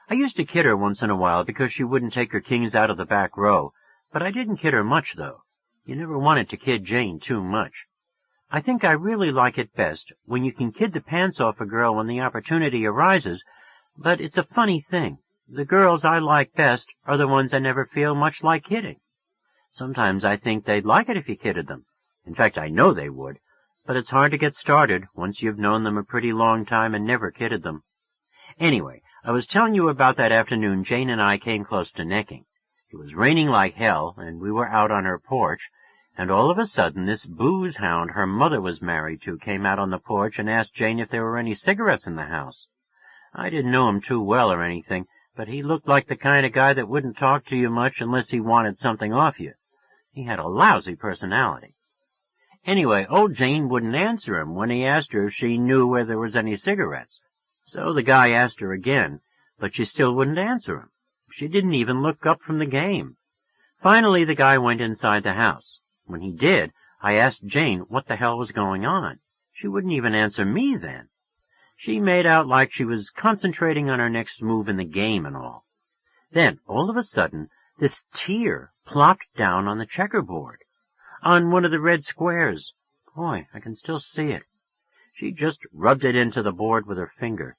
I used to kid her once in a while because she wouldn't take her kings out of the back row, but I didn't kid her much, though. You never wanted to kid Jane too much. I think I really like it best when you can kid the pants off a girl when the opportunity arises, but it's a funny thing. The girls I like best are the ones I never feel much like kidding. Sometimes I think they'd like it if you kidded them. In fact, I know they would, but it's hard to get started once you've known them a pretty long time and never kidded them. Anyway, I was telling you about that afternoon Jane and I came close to necking. It was raining like hell, and we were out on her porch, and all of a sudden this booze hound her mother was married to came out on the porch and asked Jane if there were any cigarettes in the house. I didn't know him too well or anything, but he looked like the kind of guy that wouldn't talk to you much unless he wanted something off you. He had a lousy personality. Anyway, old Jane wouldn't answer him when he asked her if she knew where there was any cigarettes. So the guy asked her again, but she still wouldn't answer him. She didn't even look up from the game. Finally, the guy went inside the house. When he did, I asked Jane what the hell was going on. She wouldn't even answer me then. She made out like she was concentrating on her next move in the game and all. Then, all of a sudden, This tear plopped down on the checkerboard, on one of the red squares. Boy, I can still see it. She just rubbed it into the board with her finger.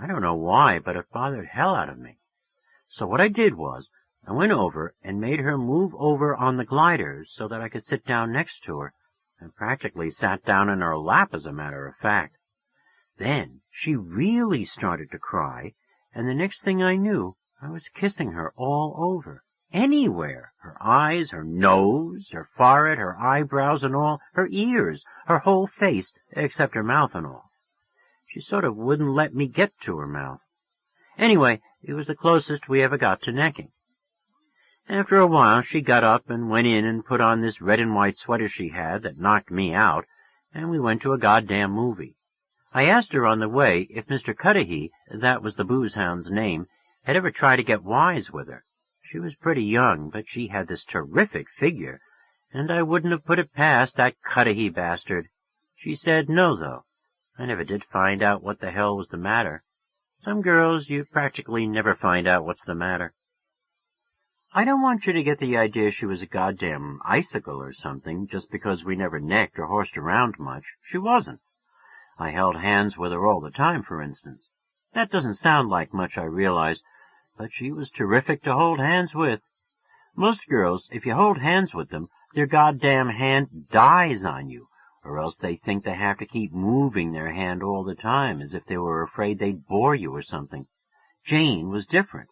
I don't know why, but it bothered hell out of me. So what I did was, I went over and made her move over on the glider so that I could sit down next to her, and practically sat down in her lap, as a matter of fact. Then she really started to cry, and the next thing I knew, I was kissing her all over, anywhere, her eyes, her nose, her forehead, her eyebrows and all, her ears, her whole face, except her mouth and all. She sort of wouldn't let me get to her mouth. Anyway, it was the closest we ever got to necking. After a while, she got up and went in and put on this red and white sweater she had that knocked me out, and we went to a goddamn movie. I asked her on the way if Mr. Cudahy, that was the booze hound's name, had ever tried to get wise with her. She was pretty young, but she had this terrific figure, and I wouldn't have put it past that Cudahy bastard. She said no, though. I never did find out what the hell was the matter. Some girls, you practically never find out what's the matter. I don't want you to get the idea she was a goddamn icicle or something just because we never necked or horsed around much. She wasn't. I held hands with her all the time, for instance. That doesn't sound like much, I realize, but she was terrific to hold hands with. Most girls, if you hold hands with them, their goddamn hand dies on you, or else they think they have to keep moving their hand all the time as if they were afraid they'd bore you or something. Jane was different.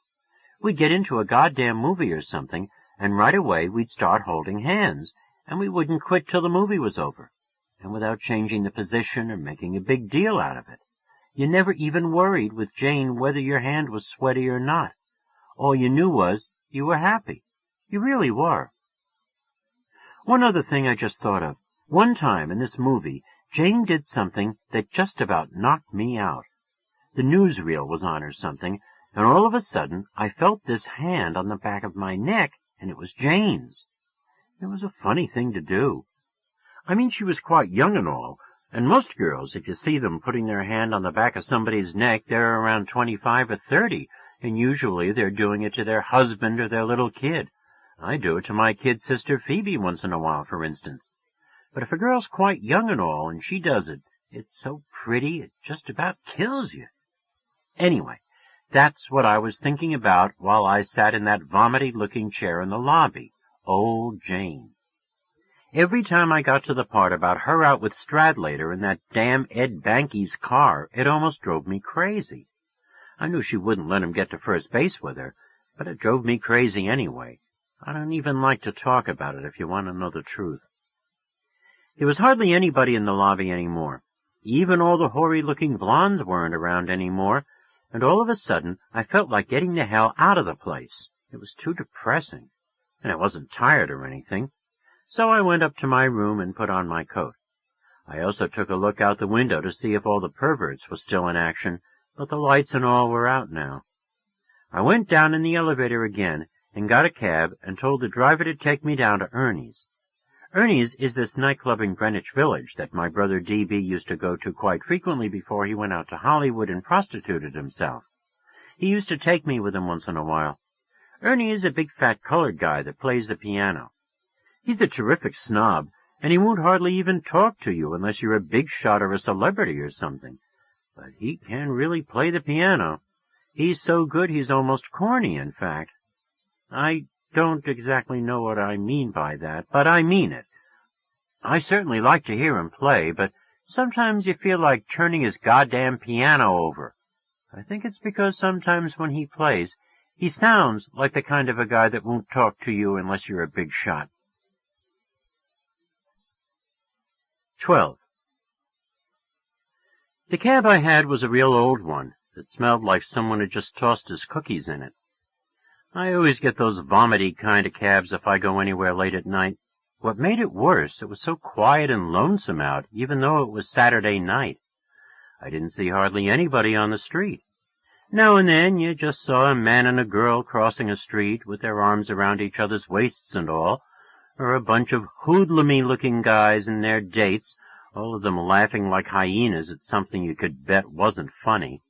We'd get into a goddamn movie or something, and right away we'd start holding hands, and we wouldn't quit till the movie was over, and without changing the position or making a big deal out of it. You never even worried with Jane whether your hand was sweaty or not. All you knew was you were happy. You really were. One other thing I just thought of. One time in this movie, Jane did something that just about knocked me out. The newsreel was on or something, and all of a sudden I felt this hand on the back of my neck, and it was Jane's. It was a funny thing to do. I mean, she was quite young and all, and most girls, if you see them putting their hand on the back of somebody's neck, they're around 25 or 30, and usually they're doing it to their husband or their little kid. I do it to my kid sister Phoebe once in a while, for instance. But if a girl's quite young and all, and she does it, it's so pretty it just about kills you. Anyway, that's what I was thinking about while I sat in that vomity-looking chair in the lobby. Old Jane. Every time I got to the part about her out with Stradlater in that damn Ed Banky's car, it almost drove me crazy. I knew she wouldn't let him get to first base with her, but it drove me crazy anyway. I don't even like to talk about it if you want to know the truth. There was hardly anybody in the lobby anymore. Even all the hoary-looking blondes weren't around anymore, and all of a sudden I felt like getting the hell out of the place. It was too depressing, and I wasn't tired or anything. So I went up to my room and put on my coat. I also took a look out the window to see if all the perverts were still in action, but the lights and all were out now. I went down in the elevator again and got a cab and told the driver to take me down to Ernie's. Ernie's is this nightclub in Greenwich Village that my brother D.B. used to go to quite frequently before he went out to Hollywood and prostituted himself. He used to take me with him once in a while. Ernie is a big fat colored guy that plays the piano. He's a terrific snob, and he won't hardly even talk to you unless you're a big shot or a celebrity or something. But he can really play the piano. He's so good he's almost corny, in fact. I don't exactly know what I mean by that, but I mean it. I certainly like to hear him play, but sometimes you feel like turning his goddamn piano over. I think it's because sometimes when he plays, he sounds like the kind of a guy that won't talk to you unless you're a big shot. 12. The cab I had was a real old one that smelled like someone had just tossed his cookies in it. I always get those vomity kind of cabs if I go anywhere late at night. What made it worse, it was so quiet and lonesome out, even though it was Saturday night. I didn't see hardly anybody on the street. Now and then you just saw a man and a girl crossing a street with their arms around each other's waists and all, or a bunch of hoodlum-y-looking guys and their dates, all of them laughing like hyenas at something you could bet wasn't funny.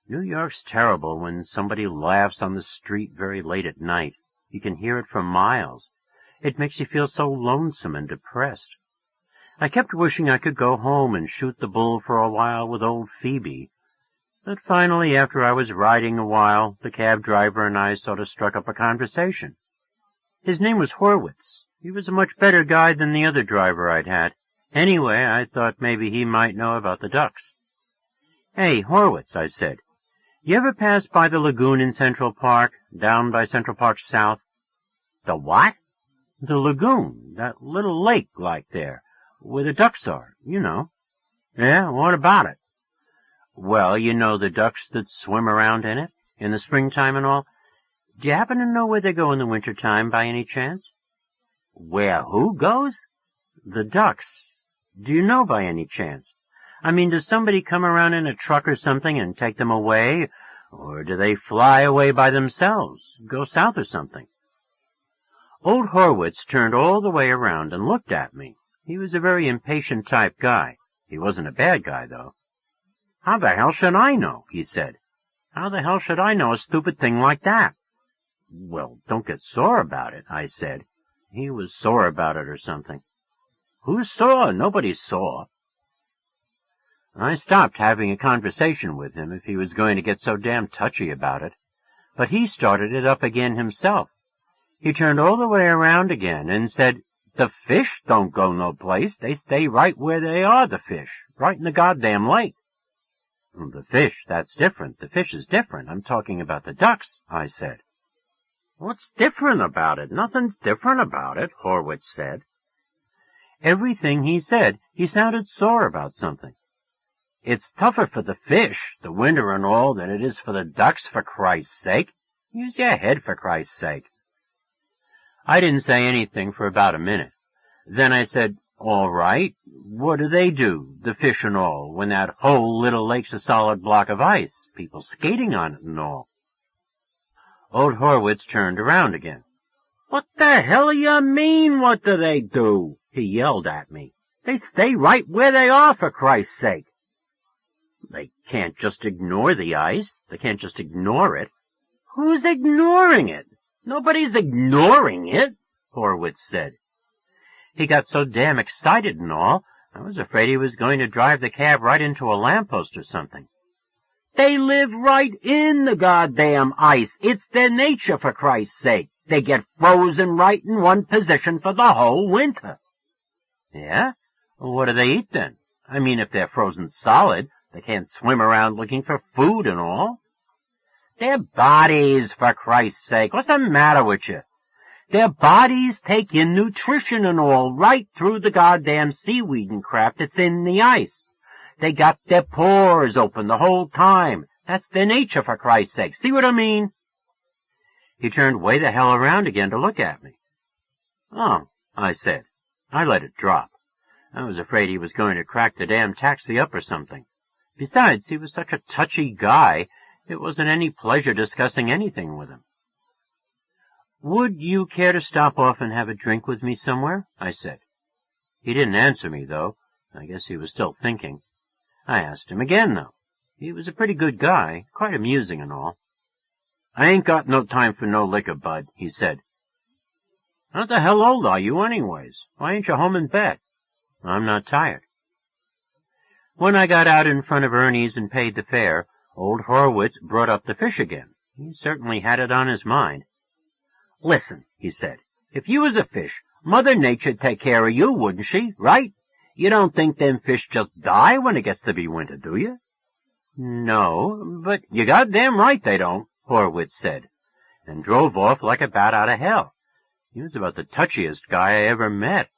New York's terrible when somebody laughs on the street very late at night. You can hear it for miles. It makes you feel so lonesome and depressed. I kept wishing I could go home and shoot the bull for a while with old Phoebe. But finally, after I was riding a while, the cab driver and I sort of struck up a conversation. His name was Horwitz. He was a much better guide than the other driver I'd had. Anyway, I thought maybe he might know about the ducks. "Hey, Horwitz," I said, "you ever pass by the lagoon in Central Park, down by Central Park South?" "The what?" "The lagoon, that little lake like there, where the ducks are, you know." "Yeah, what about it?" "Well, you know the ducks that swim around in it, in the springtime and all. Do you happen to know where they go in the wintertime, by any chance?" "Where who goes?" "The ducks. Do you know by any chance? I mean, does somebody come around in a truck or something and take them away, or do they fly away by themselves, go south or something?" Old Horwitz turned all the way around and looked at me. He was a very impatient type guy. He wasn't a bad guy, though. "How the hell should I know?" he said. "How the hell should I know a stupid thing like that?" "Well, don't get sore about it," I said. He was sore about it or something. "Who's sore? Nobody's sore." I stopped having a conversation with him if he was going to get so damn touchy about it. But he started it up again himself. He turned all the way around again and said, "The fish don't go no place. They stay right where they are, the fish, right in the goddamn lake." "The fish, that's different. The fish is different. I'm talking about the ducks," I said. "What's different about it? Nothing's different about it," Horwitz said. Everything he said, he sounded sore about something. "It's tougher for the fish, the winter and all, than it is for the ducks, for Christ's sake. Use your head, for Christ's sake." I didn't say anything for about a minute. Then I said, "All right, what do they do, the fish and all, when that whole little lake's a solid block of ice, people skating on it and all?" Old Horwitz turned around again. "What the hell you mean, what do they do?" he yelled at me. "They stay right where they are, for Christ's sake." "They can't just ignore the ice. They can't just ignore it." "Who's ignoring it? Nobody's ignoring it," Horwitz said. He got so damn excited and all, I was afraid he was going to drive the cab right into a lamppost or something. "They live right in the goddamn ice. It's their nature, for Christ's sake. They get frozen right in one position for the whole winter." "Yeah? Well, what do they eat then? I mean, if they're frozen solid, they can't swim around looking for food and all." "Their bodies, for Christ's sake. What's the matter with you? Their bodies take in nutrition and all right through the goddamn seaweed and crap that's in the ice. They got their pores open the whole time. That's their nature, for Christ's sake. See what I mean?" He turned way the hell around again to look at me. "Oh," I said. I let it drop. I was afraid he was going to crack the damn taxi up or something. Besides, he was such a touchy guy, it wasn't any pleasure discussing anything with him. "Would you care to stop off and have a drink with me somewhere?" I said. He didn't answer me, though. I guess he was still thinking. I asked him again, though. He was a pretty good guy, quite amusing and all. "I ain't got no time for no liquor, bud," he said. "How the hell old are you anyways? Why ain't you home in bed?" "I'm not tired." When I got out in front of Ernie's and paid the fare, old Horwitz brought up the fish again. He certainly had it on his mind. "Listen," he said, "if you was a fish, Mother Nature'd take care of you, wouldn't she, right? You don't think them fish just die when it gets to be winter, do you?" "No, but—" "You goddamn right they don't," Horwitz said, and drove off like a bat out of hell. He was about the touchiest guy I ever met.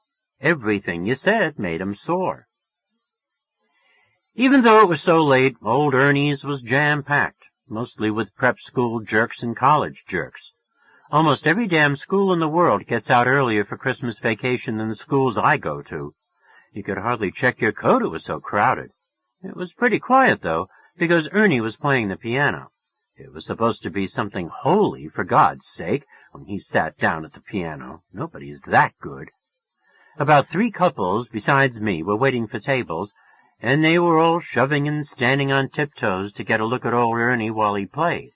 Everything you said made him sore. Even though it was so late, old Ernie's was jam-packed, mostly with prep school jerks and college jerks. Almost every damn school in the world gets out earlier for Christmas vacation than the schools I go to. You could hardly check your coat, it was so crowded. It was pretty quiet, though, because Ernie was playing the piano. It was supposed to be something holy, for God's sake, when he sat down at the piano. Nobody's that good. About 3 couples, besides me, were waiting for tables, and they were all shoving and standing on tiptoes to get a look at old Ernie while he played.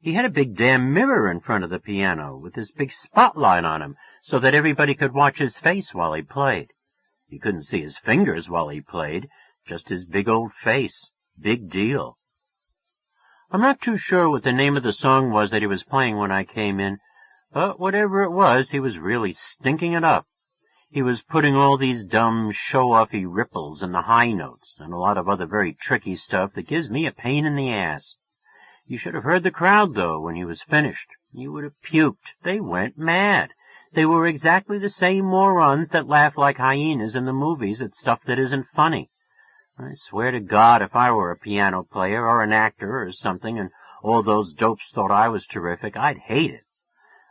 He had a big damn mirror in front of the piano with this big spotlight on him so that everybody could watch his face while he played. You couldn't see his fingers while he played, just his big old face. Big deal. I'm not too sure what the name of the song was that he was playing when I came in, but whatever it was, he was really stinking it up. He was putting all these dumb, show-offy ripples in the high notes and a lot of other very tricky stuff that gives me a pain in the ass. You should have heard the crowd, though, when he was finished. You would have puked. They went mad. They were exactly the same morons that laugh like hyenas in the movies at stuff that isn't funny. I swear to God, if I were a piano player or an actor or something and all those dopes thought I was terrific, I'd hate it.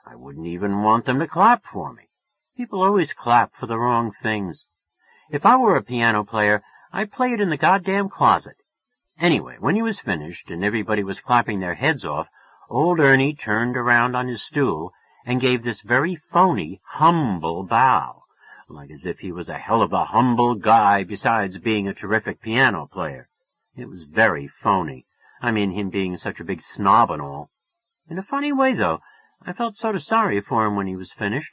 I wouldn't even want them to clap for me. People always clap for the wrong things. If I were a piano player, I'd play it in the goddamn closet. Anyway, when he was finished and everybody was clapping their heads off, old Ernie turned around on his stool and gave this very phony, humble bow, like as if he was a hell of a humble guy besides being a terrific piano player. It was very phony. I mean, him being such a big snob and all. In a funny way, though, I felt sort of sorry for him when he was finished.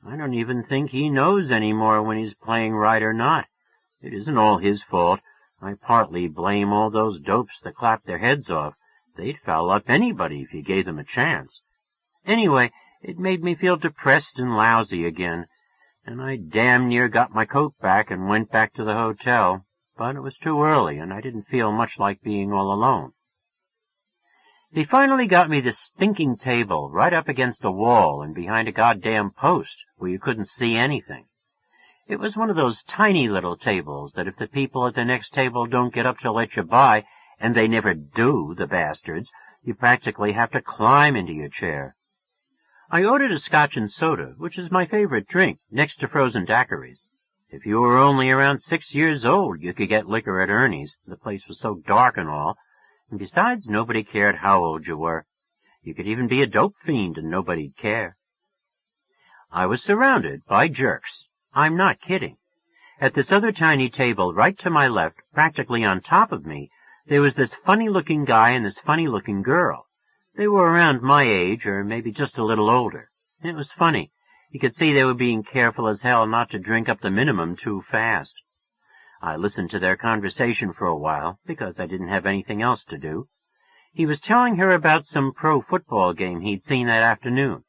I don't even think he knows any more when he's playing right or not. It isn't all his fault. I partly blame all those dopes that clapped their heads off. They'd foul up anybody if you gave them a chance. Anyway, it made me feel depressed and lousy again, and I damn near got my coat back and went back to the hotel, but it was too early, and I didn't feel much like being all alone. They finally got me this stinking table right up against a wall and behind a goddamn post where you couldn't see anything. It was one of those tiny little tables that if the people at the next table don't get up to let you by, and they never do, the bastards, you practically have to climb into your chair. I ordered a scotch and soda, which is my favorite drink, next to frozen daiquiris. If you were only around 6 years old, you could get liquor at Ernie's. The place was so dark and all. And besides, nobody cared how old you were. You could even be a dope fiend and nobody'd care. I was surrounded by jerks. I'm not kidding. At this other tiny table right to my left, practically on top of me, there was this funny-looking guy and this funny-looking girl. They were around my age, or maybe just a little older. It was funny. You could see they were being careful as hell not to drink up the minimum too fast. I listened to their conversation for a while, because I didn't have anything else to do. He was telling her about some pro football game he'd seen that afternoon.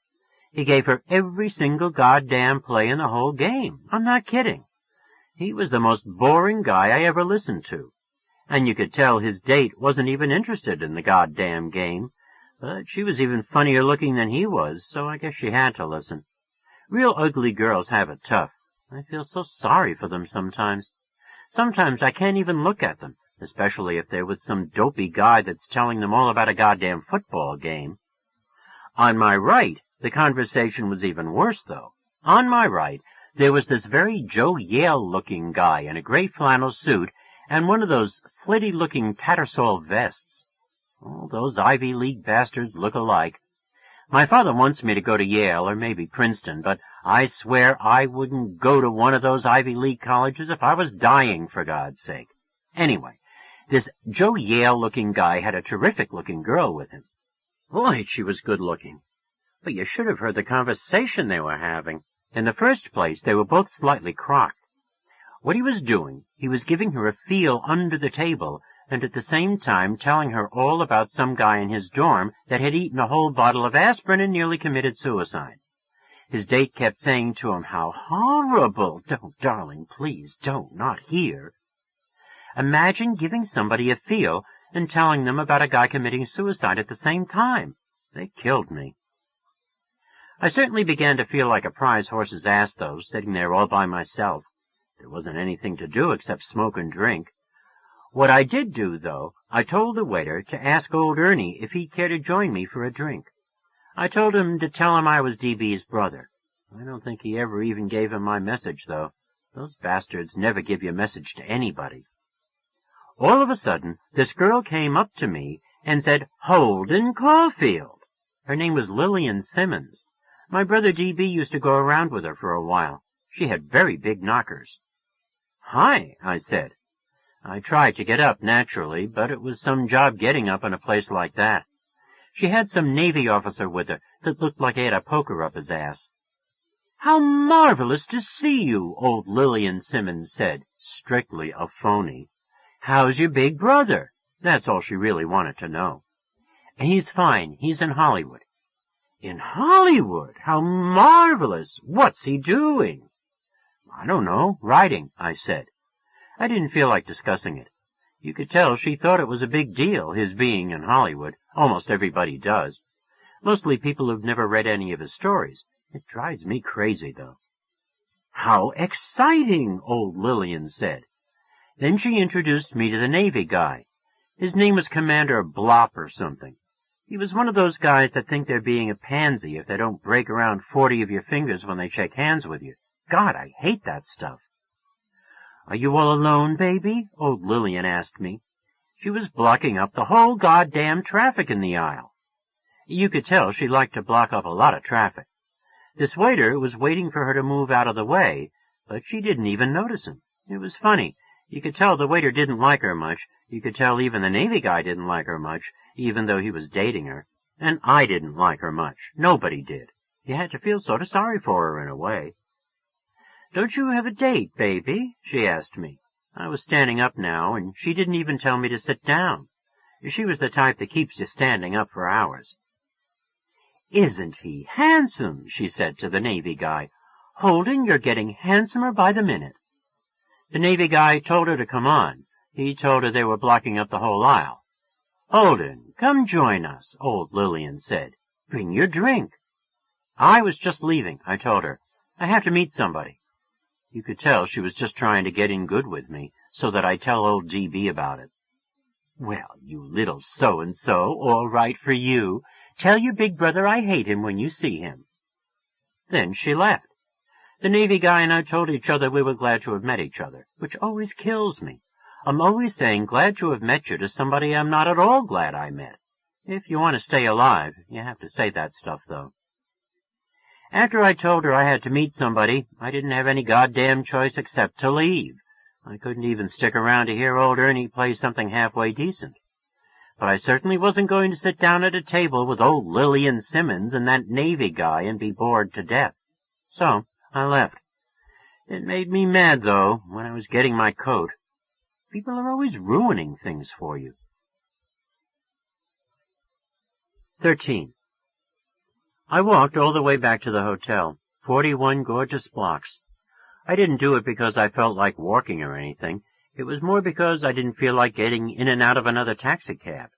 He gave her every single goddamn play in the whole game. I'm not kidding. He was the most boring guy I ever listened to. And you could tell his date wasn't even interested in the goddamn game. But she was even funnier looking than he was, so I guess she had to listen. Real ugly girls have it tough. I feel so sorry for them sometimes. Sometimes I can't even look at them, especially if they're with some dopey guy that's telling them all about a goddamn football game. On my right, the conversation was even worse, though. On my right, there was this very Joe Yale-looking guy in a gray flannel suit and one of those flitty-looking Tattersall vests. All those Ivy League bastards look alike. My father wants me to go to Yale or maybe Princeton, but I swear I wouldn't go to one of those Ivy League colleges if I was dying, for God's sake. Anyway, this Joe Yale-looking guy had a terrific-looking girl with him. Boy, she was good-looking. But you should have heard the conversation they were having. In the first place, they were both slightly crocked. What he was doing, he was giving her a feel under the table, and at the same time telling her all about some guy in his dorm that had eaten a whole bottle of aspirin and nearly committed suicide. His date kept saying to him, "How horrible! Don't, darling, please don't, not here." Imagine giving somebody a feel and telling them about a guy committing suicide at the same time. They killed me. I certainly began to feel like a prize horse's ass, though, sitting there all by myself. There wasn't anything to do except smoke and drink. What I did do, though, I told the waiter to ask old Ernie if he'd care to join me for a drink. I told him to tell him I was DB's brother. I don't think he ever even gave him my message, though. Those bastards never give your message to anybody. All of a sudden, this girl came up to me and said, "Holden Caulfield." Her name was Lillian Simmons. My brother DB used to go around with her for a while. She had very big knockers. "Hi," I said. I tried to get up, naturally, but it was some job getting up in a place like that. She had some Navy officer with her that looked like he had a poker up his ass. "How marvelous to see you," old Lillian Simmons said, strictly a phony. "How's your big brother?" That's all she really wanted to know. "He's fine. He's in Hollywood." "In Hollywood? How marvelous! What's he doing?" "I don't know. Writing," I said. I didn't feel like discussing it. You could tell she thought it was a big deal, his being in Hollywood. Almost everybody does. Mostly people who've never read any of his stories. It drives me crazy, though. "How exciting!" old Lillian said. Then she introduced me to the Navy guy. His name was Commander Blop or something. He was one of those guys that think they're being a pansy if they don't break around 40 of your fingers when they shake hands with you. God, I hate that stuff. "Are you all alone, baby?" old Lillian asked me. She was blocking up the whole goddamn traffic in the aisle. You could tell she liked to block up a lot of traffic. This waiter was waiting for her to move out of the way, but she didn't even notice him. It was funny. You could tell the waiter didn't like her much. You could tell even the Navy guy didn't like her much, even though he was dating her. And I didn't like her much. Nobody did. You had to feel sort of sorry for her in a way. "Don't you have a date, baby?" she asked me. I was standing up now, and she didn't even tell me to sit down. She was the type that keeps you standing up for hours. "Isn't he handsome?" she said to the Navy guy. "Holden, you're getting handsomer by the minute." The Navy guy told her to come on. He told her they were blocking up the whole aisle. "Holden, come join us," old Lillian said. "Bring your drink." I was just leaving, I told her. "I have to meet somebody." You could tell she was just trying to get in good with me, so that I'd tell old DB about it. "Well, you little so-and-so, all right for you. Tell your big brother I hate him when you see him." Then she left. The Navy guy and I told each other we were glad to have met each other, which always kills me. I'm always saying glad to have met you to somebody I'm not at all glad I met. If you want to stay alive, you have to say that stuff, though. After I told her I had to meet somebody, I didn't have any goddamn choice except to leave. I couldn't even stick around to hear old Ernie play something halfway decent. But I certainly wasn't going to sit down at a table with old Lillian Simmons and that Navy guy and be bored to death. So I left. It made me mad, though, when I was getting my coat. People are always ruining things for you. 13. I walked all the way back to the hotel, 41 gorgeous blocks. I didn't do it because I felt like walking or anything. It was more because I didn't feel like getting in and out of another taxicab.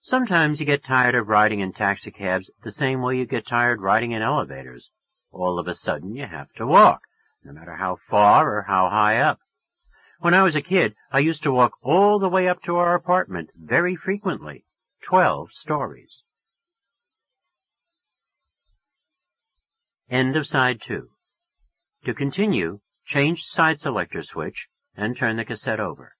Sometimes you get tired of riding in taxicabs the same way you get tired riding in elevators. All of a sudden you have to walk, no matter how far or how high up. When I was a kid, I used to walk all the way up to our apartment very frequently, 12 stories. End of side 2. To continue, change side selector switch and turn the cassette over.